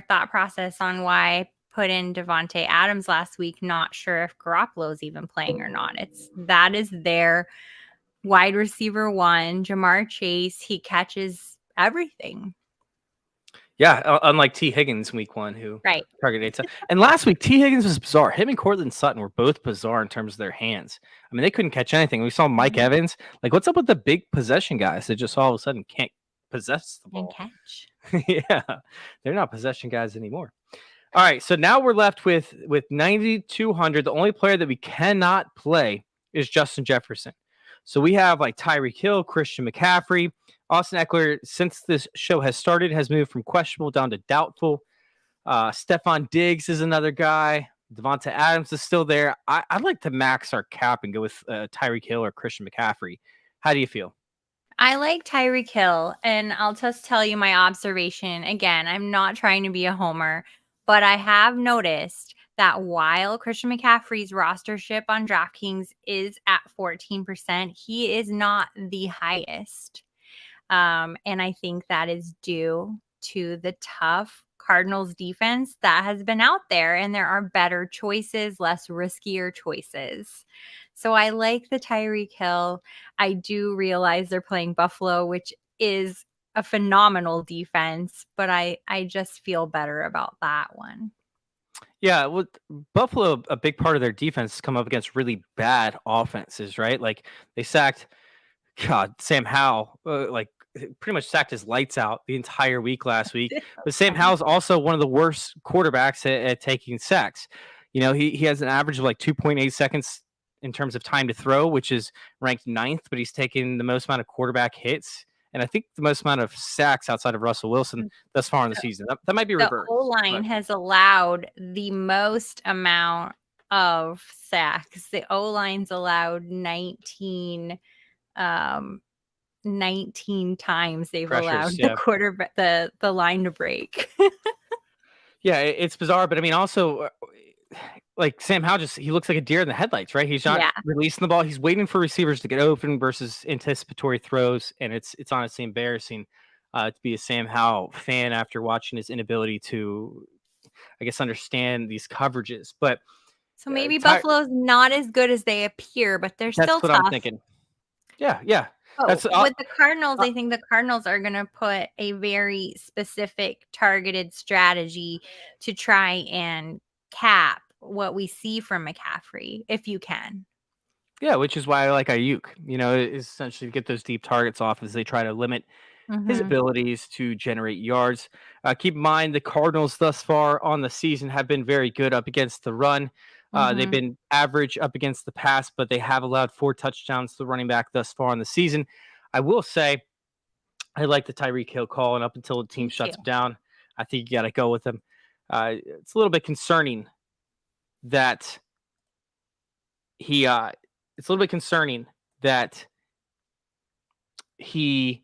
thought process on why I put in Devontae Adams last week. Not sure if Garoppolo's even playing or not. That is their wide receiver one, Jamar Chase. He catches everything. Yeah, unlike T. Higgins week 1, who Right. targeted 8. And last week, T. Higgins was bizarre. Him and Cortland Sutton were both bizarre in terms of their hands. I mean, they couldn't catch anything. We saw Mike Evans. Like, what's up with the big possession guys that just all of a sudden can't possess the And ball? catch. Yeah, they're not possession guys anymore. All right, so now we're left with 9,200. The only player that we cannot play is Justin Jefferson. So we have like Tyreek Hill, Christian McCaffrey, Austin Eckler. Since this show has started, has moved from questionable down to doubtful. Stephon Diggs is another guy. Devonta Adams is still there. I'd like to max our cap and go with Tyreek Hill or Christian McCaffrey. How do you feel? I like Tyreek Hill, and I'll just tell you my observation. Again, I'm not trying to be a homer, but I have noticed that while Christian McCaffrey's rostership on DraftKings is at 14%, he is not the highest. And I think that is due to the tough Cardinals defense that has been out there, and there are better choices, less riskier choices. So I like the Tyreek Hill. I do realize they're playing Buffalo, which is a phenomenal defense, but I just feel better about that one. Yeah, with Buffalo, a big part of their defense has come up against really bad offenses, right? Like they sacked, Sam Howell, pretty much sacked his lights out the entire week last week. But Sam Howell's also one of the worst quarterbacks at taking sacks. He has an average of like 2.8 seconds in terms of time to throw, which is ranked 9th, but he's taken the most amount of quarterback hits. And I think the most amount of sacks outside of Russell Wilson thus far in the season. That might be reversed. The O-line has allowed the most amount of sacks. The O-line's allowed 19 times they've allowed the quarterback the line to break. Yeah, it's bizarre, but I mean also like Sam Howell he looks like a deer in the headlights, right? He's not releasing the ball. He's waiting for receivers to get open versus anticipatory throws, and it's honestly embarrassing to be a Sam Howell fan after watching his inability to, I guess, understand these coverages. But so maybe Buffalo's not as good as they appear, but they're still tough. That's what I'm thinking. Yeah. With the Cardinals, I think the Cardinals are going to put a very specific targeted strategy to try and cap what we see from McCaffrey, if you can. Yeah, which is why I like Ayuk. Is essentially to get those deep targets off as they try to limit his abilities to generate yards. Keep in mind the Cardinals thus far on the season have been very good up against the run. They've been average up against the pass, but they have allowed 4 touchdowns to the running back thus far in the season. I will say I like the Tyreek Hill call, and up until the team shuts him down, I think you got to go with him. It's a little bit concerning that he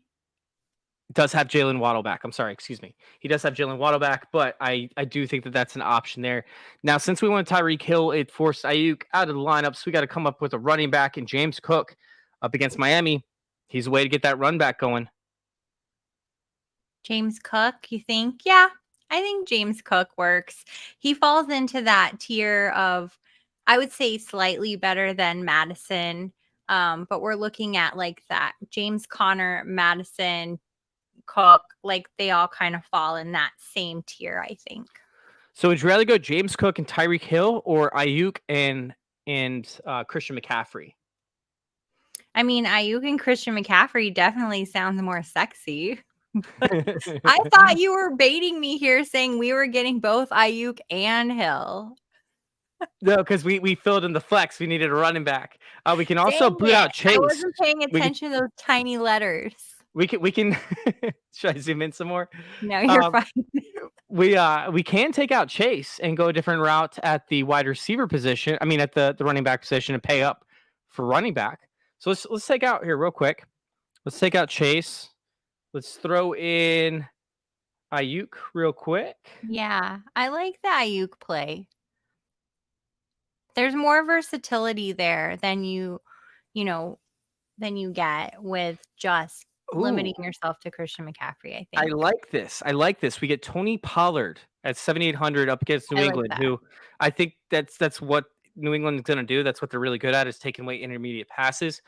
does have Jaylen Waddle back. I'm sorry, excuse me. He does have Jaylen Waddle back, but I do think that that's an option there. Now, since we went Tyreek Hill, it forced Ayuk out of the lineup, so we got to come up with a running back, and James Cook up against Miami. He's a way to get that run back going. James Cook, you think? Yeah, I think James Cook works. He falls into that tier of, I would say, slightly better than Madison. But we're looking at like that James Conner, Madison, Cook, like they all kind of fall in that same tier, I think. So would you rather go James Cook and Tyreek Hill or Ayuk and Christian McCaffrey? I mean, Ayuk and Christian McCaffrey definitely sounds more sexy. I thought you were baiting me here saying we were getting both Ayuk and Hill. No, because we filled in the flex. We needed a running back. We can also boot out Chase. I wasn't paying attention to those tiny letters. We can. Should I zoom in some more? No, you're fine. We can take out Chase and go a different route at the wide receiver position. I mean, at the running back position, and pay up for running back. So let's take out here real quick. Let's take out Chase. Let's throw in Ayuk real quick. Yeah, I like the Ayuk play. There's more versatility there than you get with just limiting yourself to Christian McCaffrey, I think. I like this. We get Tony Pollard at 7,800 up against New England, who I think that's what New England's going to do. That's what they're really good at, is taking away intermediate passes.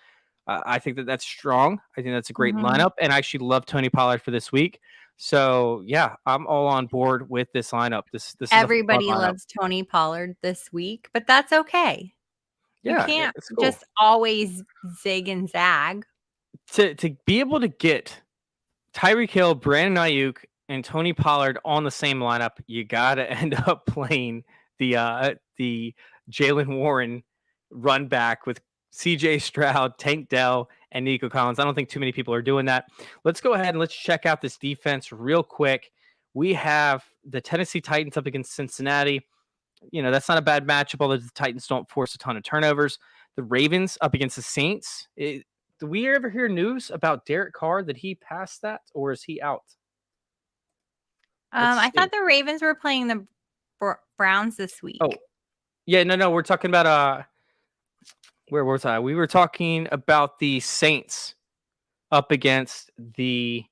I think that's strong. I think that's a great lineup, and I actually love Tony Pollard for this week. So yeah, I'm all on board with this lineup. This everybody loves Tony Pollard this week, but that's okay. Yeah, you can't just always zig and zag. To be able to get Tyreek Hill, Brandon Ayuk, and Tony Pollard on the same lineup, you gotta end up playing the Jaylen Warren run back with CJ Stroud, Tank Dell, and Nico Collins. I don't think too many people are doing that. Let's go ahead and let's check out this defense real quick. We have the Tennessee Titans up against Cincinnati. That's not a bad matchup, although the Titans don't force a ton of turnovers. The Ravens up against the Saints. Do we ever hear news about Derek Carr, that he passed that, or is he out? I thought the Ravens were playing the Browns this week. Oh, yeah, no. We're talking about where was I? We were talking about the Saints up against the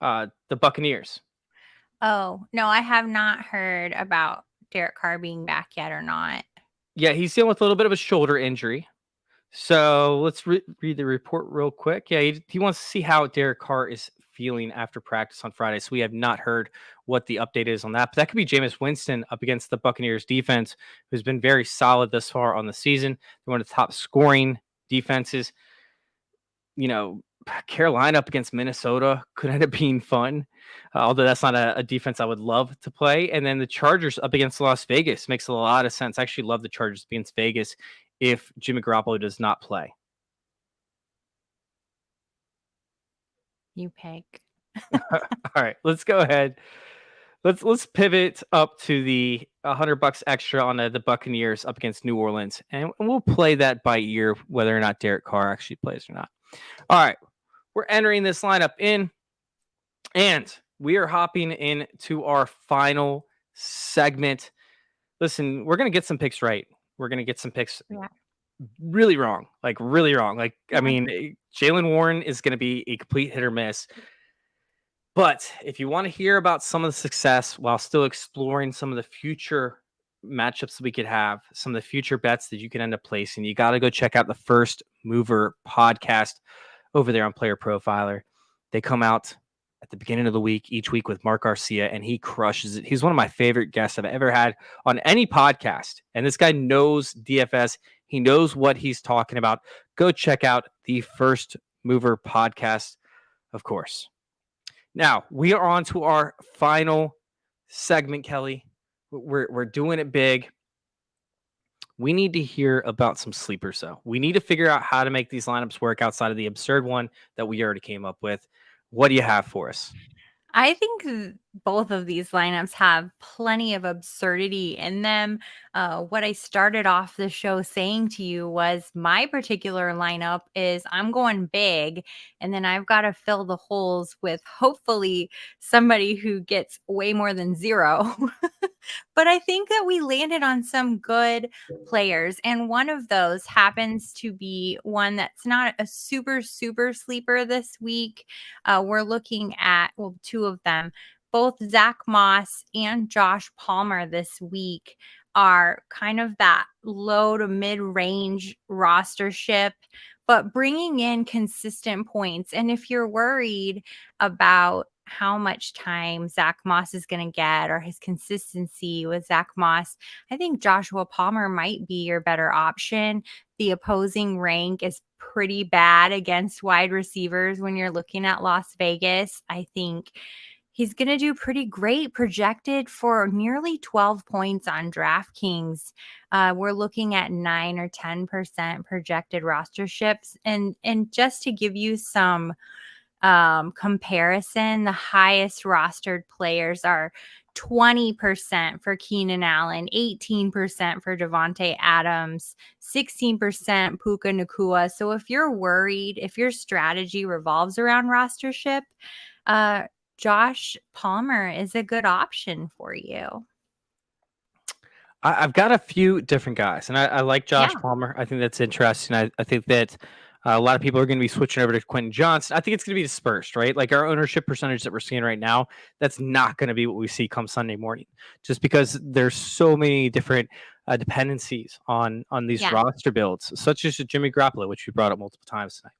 Buccaneers. Oh, no, I have not heard about Derek Carr being back yet or not. Yeah, he's dealing with a little bit of a shoulder injury. So let's read the report real quick. Yeah, he wants to see how Derek Carr is feeling after practice on Friday. So we have not heard what the update is on that. But that could be Jameis Winston up against the Buccaneers defense, who's been very solid thus far on the season. They're one of the top scoring defenses. Carolina up against Minnesota could end up being fun, although that's not a defense I would love to play. And then the Chargers up against Las Vegas makes a lot of sense. I actually love the Chargers against Vegas if Jimmy Garoppolo does not play. You pick. All right, let's go ahead. Let's pivot up to the $100 extra on the Buccaneers up against New Orleans, and we'll play that by ear, whether or not Derek Carr actually plays or not. All right, we're entering this lineup in, and we are hopping into our final segment. Listen, we're going to get some picks right. We're going to get some picks really wrong. I mean, Jaylen Warren is going to be a complete hit or miss. But if you want to hear about some of the success while still exploring some of the future matchups that we could have, some of the future bets that you can end up placing, you got to go check out the First Mover podcast over there on Player Profiler. They come out at the beginning of the week, each week, with Mark Garcia, and he crushes it. He's one of my favorite guests I've ever had on any podcast. And this guy knows DFS. He knows what he's talking about. Go check out the First Mover podcast, of course. Now, we are on to our final segment, Kelley. We're doing it big. We need to hear about some sleepers, though. We need to figure out how to make these lineups work outside of the absurd one that we already came up with. What do you have for us? I think both of these lineups have plenty of absurdity in them. What I started off the show saying to you was my particular lineup is I'm going big, and then I've got to fill the holes with hopefully somebody who gets way more than zero. But I think that we landed on some good players, and one of those happens to be one that's not a super sleeper this week. We're looking at, two of them. Both Zach Moss and Josh Palmer this week are kind of that low to mid-range rostership, but bringing in consistent points. And if you're worried about how much time Zach Moss is going to get or his consistency with Zach Moss, I think Joshua Palmer might be your better option. The opposing rank is pretty bad against wide receivers when you're looking at Las Vegas. I think He's going to do pretty great, projected for nearly 12 points on DraftKings. We're looking at 9 or 10% projected rosterships. And just to give you some comparison, the highest rostered players are 20% for Keenan Allen, 18% for Devontae Adams, 16% Puka Nacua. So if you're worried, if your strategy revolves around rostership, Josh Palmer is a good option for you. I've got a few different guys, and I like Josh Palmer. I think that's interesting. I think that a lot of people are going to be switching over to Quentin Johnson. I think it's going to be dispersed, right? Like our ownership percentage that we're seeing right now, that's not going to be what we see come Sunday morning, just because there's so many different dependencies on these roster builds, such as Jimmy Garoppolo, which we brought up multiple times tonight.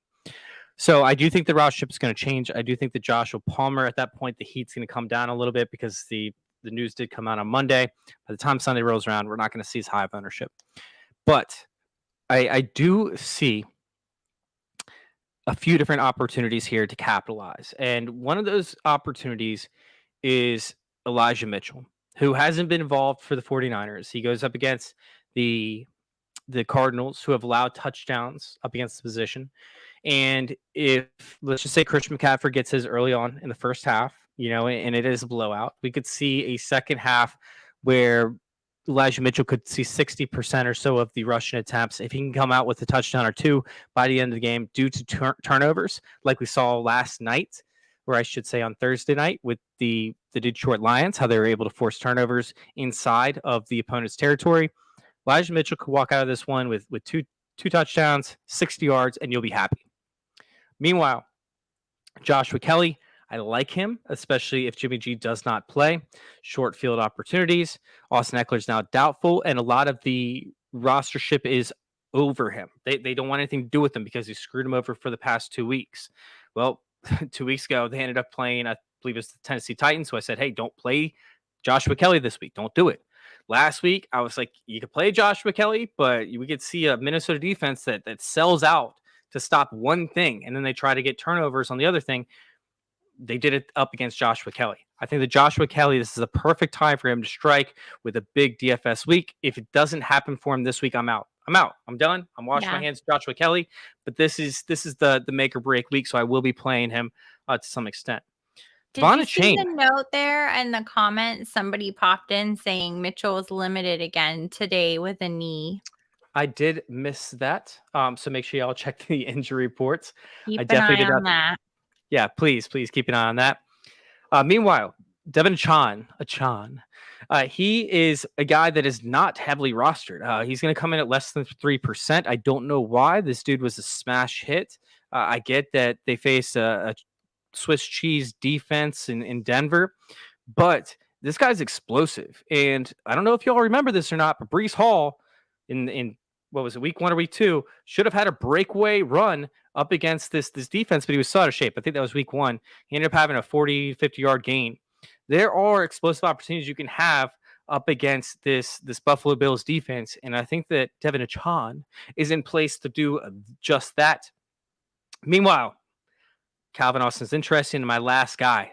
So I do think the roster is going to change. I do think that Joshua Palmer, at that point, the heat's going to come down a little bit because the news did come out on Monday. By the time Sunday rolls around, we're not going to see as high of ownership. But I do see a few different opportunities here to capitalize. And one of those opportunities is Elijah Mitchell, who hasn't been involved for the 49ers. He goes up against the Cardinals, who have allowed touchdowns up against the position. And if, let's just say, Christian McCaffrey gets his early on in the first half, and it is a blowout, we could see a second half where Elijah Mitchell could see 60% or so of the rushing attempts. If he can come out with a touchdown or two by the end of the game due to turnovers, like we saw last night, or I should say on Thursday night with the Detroit Lions, how they were able to force turnovers inside of the opponent's territory. Elijah Mitchell could walk out of this one with two touchdowns, 60 yards, and you'll be happy. Meanwhile, Joshua Kelley, I like him, especially if Jimmy G does not play. Short field opportunities. Austin Eckler's now doubtful, and a lot of the rostership is over him. They don't want anything to do with him because he screwed him over for the past 2 weeks. Well, 2 weeks ago, they ended up playing, I believe it's the Tennessee Titans. So I said, hey, don't play Joshua Kelley this week. Don't do it. Last week, I was like, you could play Joshua Kelley, but we could see a Minnesota defense that sells out to stop one thing, and then they try to get turnovers on the other thing. They did it up against Joshua Kelley. I think that Joshua Kelley, this is a perfect time for him to strike with a big DFS week. If it doesn't happen for him this week, I'm out. I'm done. I'm washing my hands of Joshua Kelley. But this is the make or break week, so I will be playing him to some extent. Did you see the note there in the comments? Somebody popped in saying Mitchell is limited again today with a knee. I did miss that. So make sure y'all check the injury reports. Keep an eye on that. Yeah, please keep an eye on that. Meanwhile, Devin Chan, he is a guy that is not heavily rostered. He's going to come in at less than 3%. I don't know why. This dude was a smash hit. I get that they face a Swiss cheese defense in Denver, but this guy's explosive. And I don't know if y'all remember this or not, but Breece Hall in what was it, week 1 or week 2, should have had a breakaway run up against this defense, but he was so out of shape. I think that was week 1. He ended up having a 40, 50-yard gain. There are explosive opportunities you can have up against this Buffalo Bills defense, and I think that Devin Chan is in place to do just that. Meanwhile, Calvin Austin's interesting. My last guy,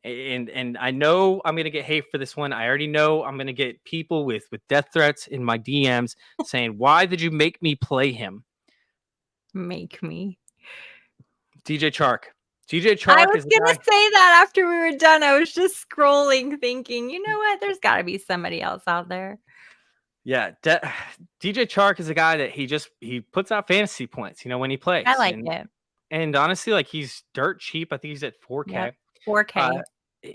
and I know I'm going to get hate for this one. I already know I'm going to get people with death threats in my DMs saying, why did you make me play him? Make me. DJ Chark. I was going to say that after we were done. I was just scrolling thinking, you know what? There's got to be somebody else out there. Yeah. DJ Chark is a guy that he puts out fantasy points, when he plays. I like it. And honestly, he's dirt cheap. I think he's at 4K. Yep, 4K.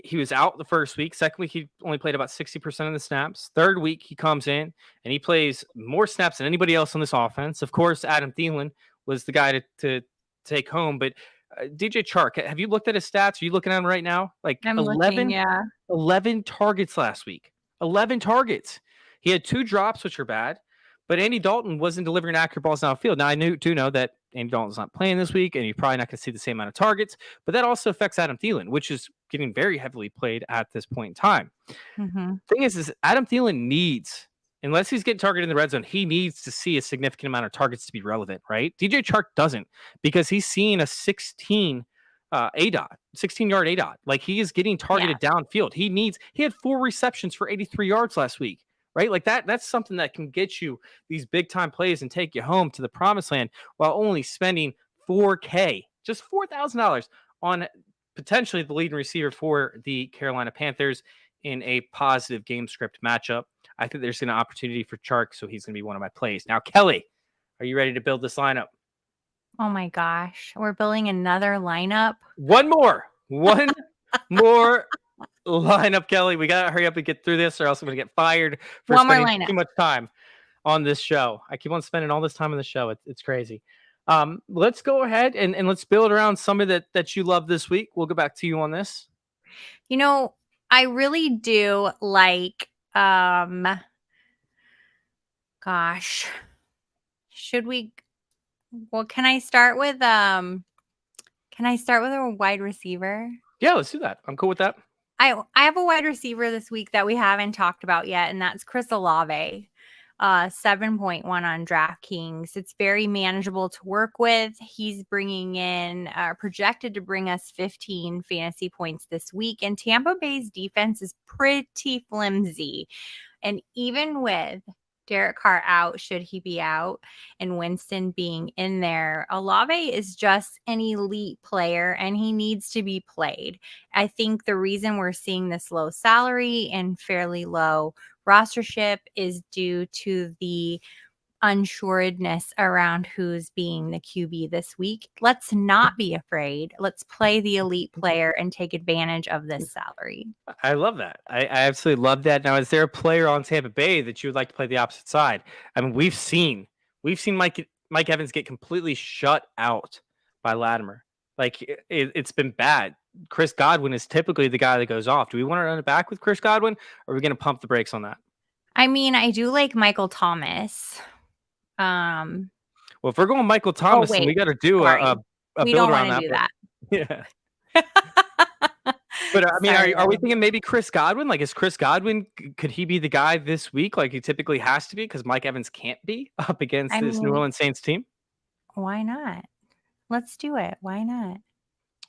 He was out the first week. Second week, he only played about 60% of the snaps. Third week, he comes in and he plays more snaps than anybody else on this offense. Of course, Adam Thielen was the guy to take home. But DJ Chark, have you looked at his stats? Are you looking at him right now? I'm 11 targets last week. 11 targets. He had 2 drops, which are bad. But Andy Dalton wasn't delivering accurate balls downfield. Now, I do know that Andy Dalton's not playing this week, and you're probably not going to see the same amount of targets. But that also affects Adam Thielen, which is getting very heavily played at this point in time. Mm-hmm. Thing is Adam Thielen needs, unless he's getting targeted in the red zone, he needs to see a significant amount of targets to be relevant, right? DJ Chark doesn't, because he's seeing a 16 A-dot, 16-yard A-dot. Like, he is getting targeted downfield. He had 4 receptions for 83 yards last week, right? Like, that's something that can get you these big-time plays and take you home to the promised land while only spending $4K, just $4,000 on potentially the leading receiver for the Carolina Panthers in a positive game script matchup. I think there's an opportunity for Chark, so he's going to be one of my plays. Now, Kelley, are you ready to build this lineup? Oh my gosh. We're building another lineup. One more lineup, Kelley. We got to hurry up and get through this, or else I'm going to get fired for spending too much time on this show. I keep on spending all this time on the show. It's crazy. Let's go ahead and let's build around somebody that you love this week. We'll go back to you on this. You know, I really do like, gosh, should we... Well, can I start with a wide receiver? Yeah, let's do that. I'm cool with that. I have a wide receiver this week that we haven't talked about yet, and that's Chris Olave, 7.1 on DraftKings. It's very manageable to work with. He's bringing in, projected to bring us 15 fantasy points this week, and Tampa Bay's defense is pretty flimsy. And even with Derek Carr out, should he be out, and Winston being in there, Olave is just an elite player, and he needs to be played. I think the reason we're seeing this low salary and fairly low rostership is due to the unsuredness around who's being the QB this week. Let's not be afraid. Let's play the elite player and take advantage of this salary. I love that. I absolutely love that. Now, is there a player on Tampa Bay that you would like to play the opposite side? I mean, we've seen Mike Evans get completely shut out by Latimer. Like, it's been bad. Chris Godwin is typically the guy that goes off. Do we want to run it back with Chris Godwin, or are we going to pump the brakes on that? I mean, I do like Michael Thomas. Well, if we're going Michael Thomas, then we got to do a build around that. We don't want to do that. Yeah. But I mean, are we thinking maybe Chris Godwin? Like, is Chris Godwin, could he be the guy this week? Like he typically has to be, because Mike Evans can't be up against this New Orleans Saints team. Why not? Let's do it. Why not?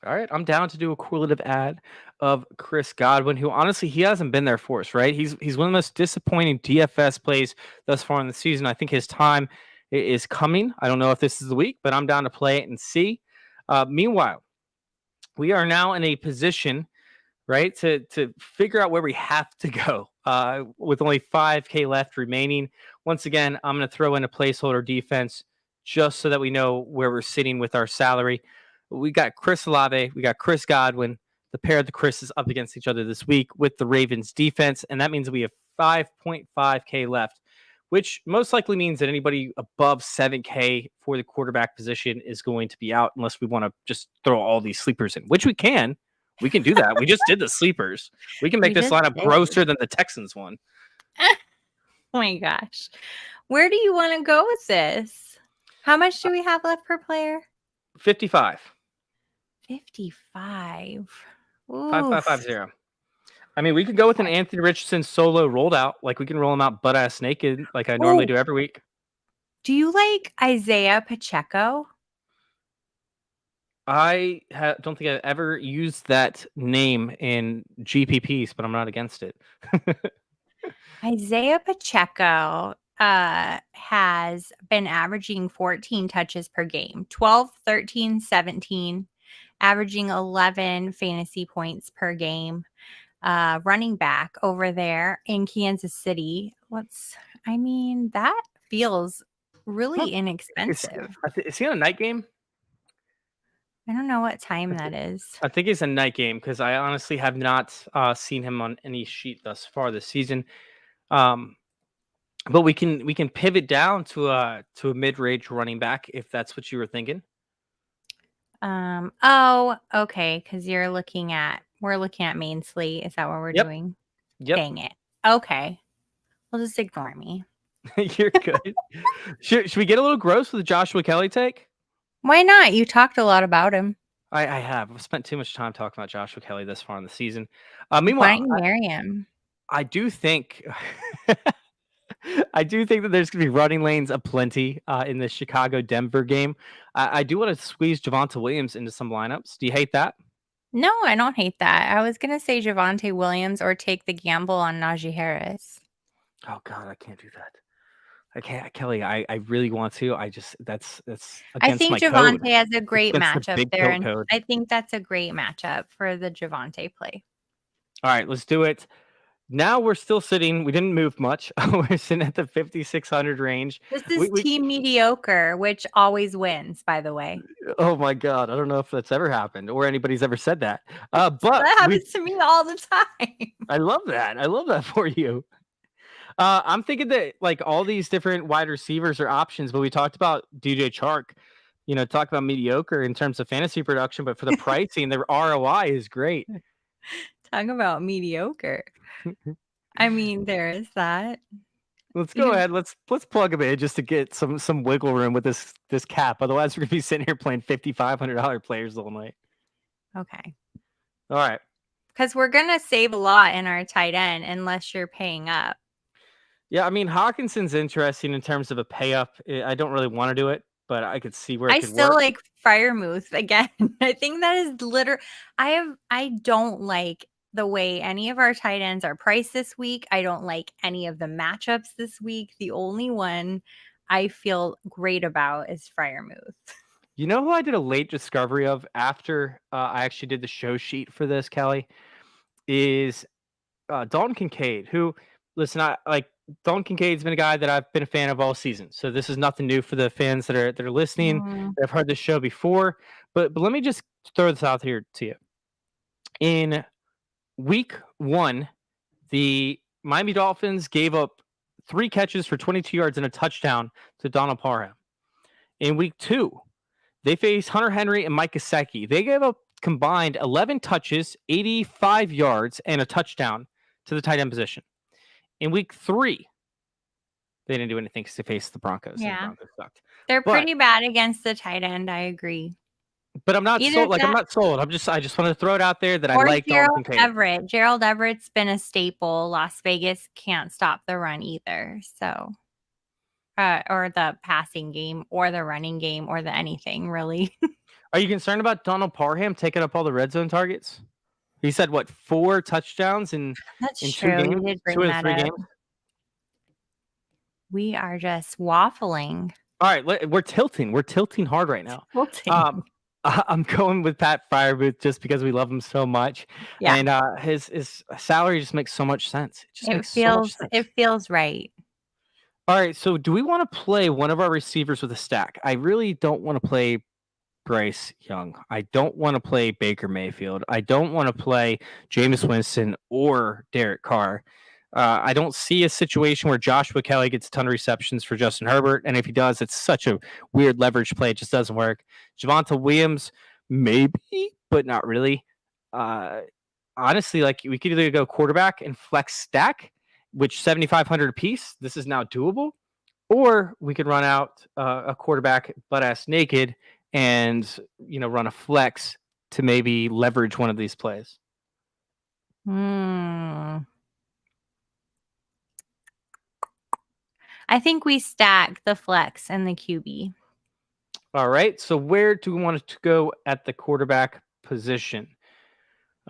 All right, I'm down to do a correlative ad of Chris Godwin, who honestly, he hasn't been there for us, right? He's one of the most disappointing DFS plays thus far in the season. I think his time is coming. I don't know if this is the week, but I'm down to play it and see. Meanwhile, we are now in a position, right, to figure out where we have to go with only 5K left remaining. Once again, I'm going to throw in a placeholder defense just so that we know where we're sitting with our salary. We got Chris Olave, we got Chris Godwin, the pair of the Chris's up against each other this week with the Ravens defense, and that means we have 5.5K left, which most likely means that anybody above 7K for the quarterback position is going to be out, unless we want to just throw all these sleepers in, which we can. We can do that. We just did the sleepers. We can make this lineup grosser than the Texans one. Oh my gosh. Where do you want to go with this? How much do we have left per player? 55. 55. 5550. I mean, we could go with an Anthony Richardson solo rolled out. Like, we can roll him out butt-ass naked like I normally do every week. Do you like Isaiah Pacheco? I don't think I've ever used that name in GPPs, but I'm not against it. Isaiah Pacheco has been averaging 14 touches per game, 12, 13, 17, averaging 11 fantasy points per game. Running back over there in Kansas City. That feels really inexpensive. Is he on a night game? I don't know what time that is. I think it's a night game, because I honestly have not seen him on any sheet thus far this season. But we can pivot down to a mid-range running back if that's what you were thinking. Oh, okay, because we're looking at main slate. Is that what we're doing? Yep. Dang it. Okay. Well, just ignore me. You're good. Should we get a little gross with the Joshua Kelley take? Why not? You talked a lot about him. I have. I've spent too much time talking about Joshua Kelley this far in the season. Meanwhile, why don't you marry him? I do think I do think that there's going to be running lanes aplenty in the Chicago-Denver game. I do want to squeeze Javonte Williams into some lineups. Do you hate that? No, I don't hate that. I was going to say Javonte Williams or take the gamble on Najee Harris. Oh, God, I can't do that. I can't, Kelley. I really want to. That's against I think my Javonte code. has a great Against the matchup big there, tilt and code. I think that's a great matchup for the Javonte play. All right, let's do it. Now we're still sitting. We didn't move much. We're sitting at the 5,600 range. This is team mediocre, which always wins, by the way. Oh my God. I don't know if that's ever happened or anybody's ever said that. But that happens to me all the time. I love that. I love that for you. I'm thinking that like all these different wide receivers are options, but we talked about DJ Chark, talk about mediocre in terms of fantasy production, but for the pricing, the ROI is great. Talk about mediocre. I mean, there is that. Let's go ahead. Let's plug him in just to get some wiggle room with this cap. Otherwise, we're gonna be sitting here playing $5,500 players all night. Okay. All right. Because we're gonna save a lot in our tight end unless you're paying up. Yeah, I mean Hawkinson's interesting in terms of a pay up. I don't really want to do it, but I could see where it could work. I still like Freiermuth again. I think that is I don't like the way any of our tight ends are priced this week. I don't like any of the matchups this week. The only one I feel great about is Freiermuth. You know who I did a late discovery of after I actually did the show sheet for this, Kelley, is Dalton Kincaid, who, listen, Dalton Kincaid's been a guy that I've been a fan of all season. So this is nothing new for the fans that are listening. They've heard this show before. But let me just throw this out here to you. In week 1, the Miami Dolphins gave up 3 catches for 22 yards and a touchdown to Donald Parham. In week 2, they faced Hunter Henry and Mike Gesicki. They gave up combined 11 touches, 85 yards, and a touchdown to the tight end position. In week 3, they didn't do anything because they faced the Broncos. Yeah. And the Broncos sucked. They're pretty bad against the tight end. I agree. But I'm not sold. I'm not sold. I just want to throw it out there that I like Dalton Kincaid. Everett. Gerald Everett's been a staple. Las Vegas can't stop the run either. So, or the passing game, or the running game, or the anything really. Are you concerned about Donald Parham taking up all the red zone targets? He said, 4 touchdowns in 2 games? We did bring 2 or 3 that up. games? We are just waffling. All right, we're tilting. We're tilting hard right now. I'm going with Pat Freiermuth just because we love him so much. Yeah. And his salary just makes so much sense. It feels right. All right, so do we want to play one of our receivers with a stack? I really don't want to play Bryce Young. I don't want to play Baker Mayfield. I don't want to play Jameis Winston or Derek Carr. I don't see a situation where Joshua Kelley gets a ton of receptions for Justin Herbert. And if he does, it's such a weird leverage play. It just doesn't work. Javonte Williams, maybe, but not really. Honestly, like we could either go quarterback and flex stack, which 7,500 a piece. This is now doable. Or we could run out a quarterback butt ass naked and run a flex to maybe leverage one of these plays. I think we stack the flex and the QB. All right. So where do we want to go at the quarterback position?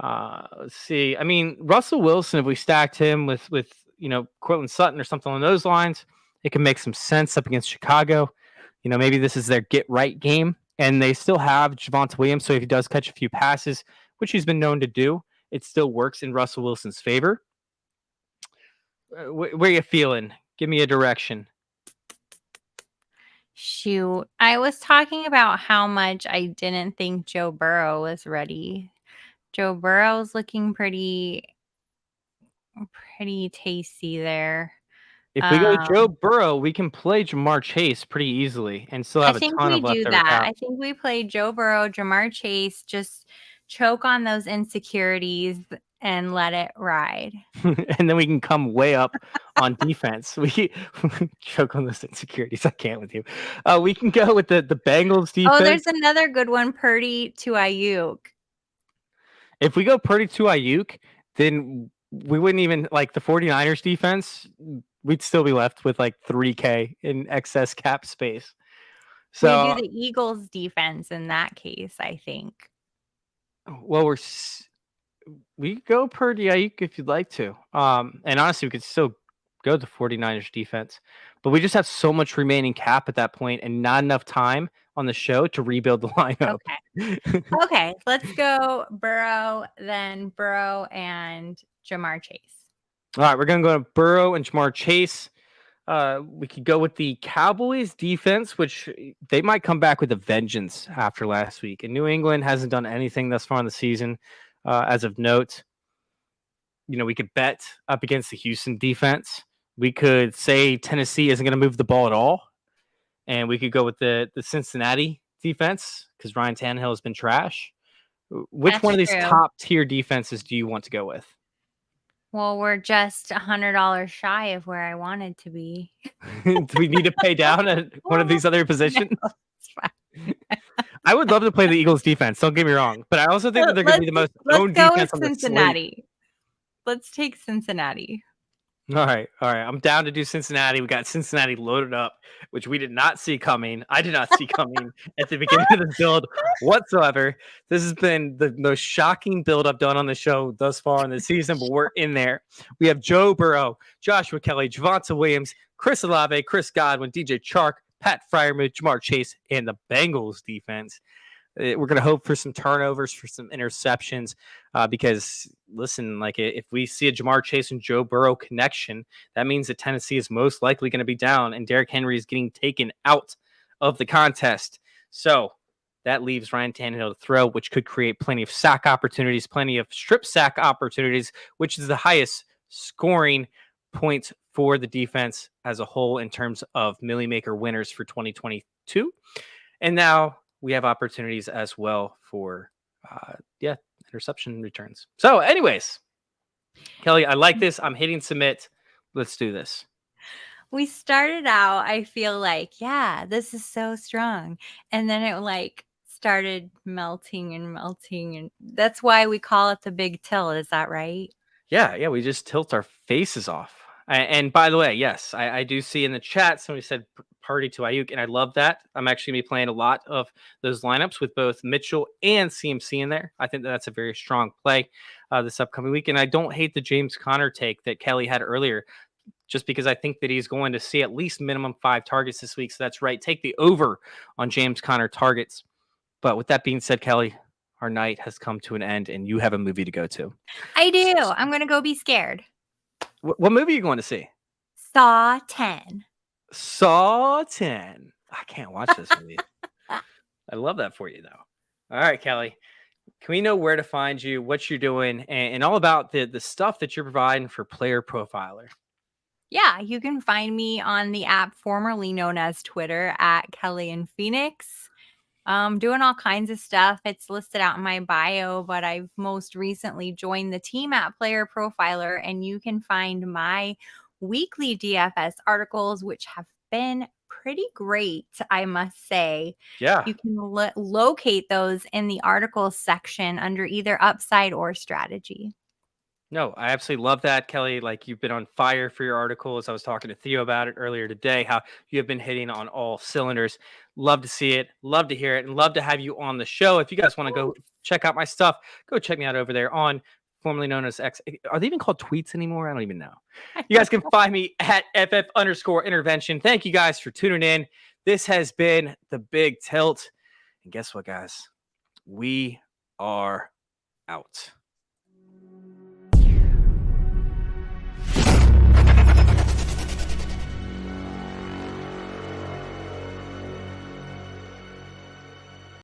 Let's see. I mean, Russell Wilson, if we stacked him with Cortland Sutton or something along those lines, it can make some sense up against Chicago. Maybe this is their get right game. And they still have Javonte Williams. So if he does catch a few passes, which he's been known to do, it still works in Russell Wilson's favor. Where are you feeling? Give me a direction. Shoot. I was talking about how much I didn't think Joe Burrow was ready. Joe Burrow's looking pretty tasty there. If we go Joe Burrow, we can play Jamar Chase pretty easily and still have a ton of leftover cap. I think we play Joe Burrow, Jamar Chase, just choke on those insecurities and let it ride. And then we can come way up on defense. We choke on those insecurities. I can't with you. We can go with the Bengals defense. Oh, there's another good one, Purdy to Ayuk. If we go Purdy to Ayuk, then we wouldn't even like the 49ers defense we'd still be left with like $3K in excess cap space. So we do the Eagles defense in that case, I think. Well, we go per Ayuk if you'd like to. And honestly, we could still go the 49ers defense, but we just have so much remaining cap at that point and not enough time on the show to rebuild the lineup. Okay, let's go Burrow, then Burrow and Ja'Marr Chase. All right, we're going to go to Burrow and Ja'Marr Chase. We could go with the Cowboys defense, which they might come back with a vengeance after last week. And New England hasn't done anything thus far in the season as of note. We could bet up against the Houston defense. We could say Tennessee isn't going to move the ball at all. And we could go with the Cincinnati defense because Ryan Tannehill has been trash. Which one of these top tier defenses do you want to go with? Well, we're just $100 shy of where I wanted to be. Do we need to pay down at one of these other positions? No, it's fine. I would love to play the Eagles defense. Don't get me wrong, but I also think that they're going to be the most owned defense on the slate. Let's take Cincinnati. All right. I'm down to do Cincinnati. We got Cincinnati loaded up, which we did not see coming. I did not see coming at the beginning of the build whatsoever. This has been the most shocking build I've done on the show thus far in the season, but we're in there. We have Joe Burrow, Joshua Kelley, Javonte Williams, Chris Olave, Chris Godwin, DJ Chark, Pat Freiermuth, Ja'Marr Chase, and the Bengals defense. We're going to hope for some turnovers, for some interceptions, because, listen, like if we see a Ja'Marr Chase and Joe Burrow connection, that means that Tennessee is most likely going to be down and Derrick Henry is getting taken out of the contest. So that leaves Ryan Tannehill to throw, which could create plenty of sack opportunities, plenty of strip sack opportunities, which is the highest scoring point for the defense as a whole in terms of Millie Maker winners for 2022. And now we have opportunities as well for, interception returns. So anyways, Kelley, I like this. I'm hitting submit. Let's do this. We started out, I feel like, this is so strong. And then it started melting. And that's why we call it the big tilt. Is that right? Yeah. We just tilt our faces off. And by the way, yes, I do see in the chat, somebody said party to Ayuk, and I love that. I'm actually going to be playing a lot of those lineups with both Mitchell and CMC in there. I think that's a very strong play this upcoming week. And I don't hate the James Conner take that Kelley had earlier, just because I think that he's going to see at least minimum 5 targets this week. So that's right. Take the over on James Conner targets. But with that being said, Kelley, our night has come to an end, and you have a movie to go to. I do. I'm going to go be scared. What movie are you going to see? Saw 10. Saw 10. I can't watch this movie. I love that for you, though. All right, Kelley. Can we know where to find you, what you're doing, and all about the stuff that you're providing for Player Profiler? Yeah, you can find me on the app formerly known as Twitter at Kelley in Phoenix. Doing all kinds of stuff. It's listed out in my bio, but I've most recently joined the team at Player Profiler, and you can find my weekly DFS articles, which have been pretty great, I must say. Yeah. You can locate those in the articles section under either upside or strategy. No, I absolutely love that, Kelley. Like, you've been on fire for your articles. I was talking to Theo about it earlier today, how you have been hitting on all cylinders. Love to see it. Love to hear it. And love to have you on the show. If you guys want to go check out my stuff, go check me out over there on formerly known as X. Are they even called tweets anymore? I don't even know. You guys can find me at FF_intervention. Thank you guys for tuning in. This has been the Big Tilt. And guess what, guys? We are out.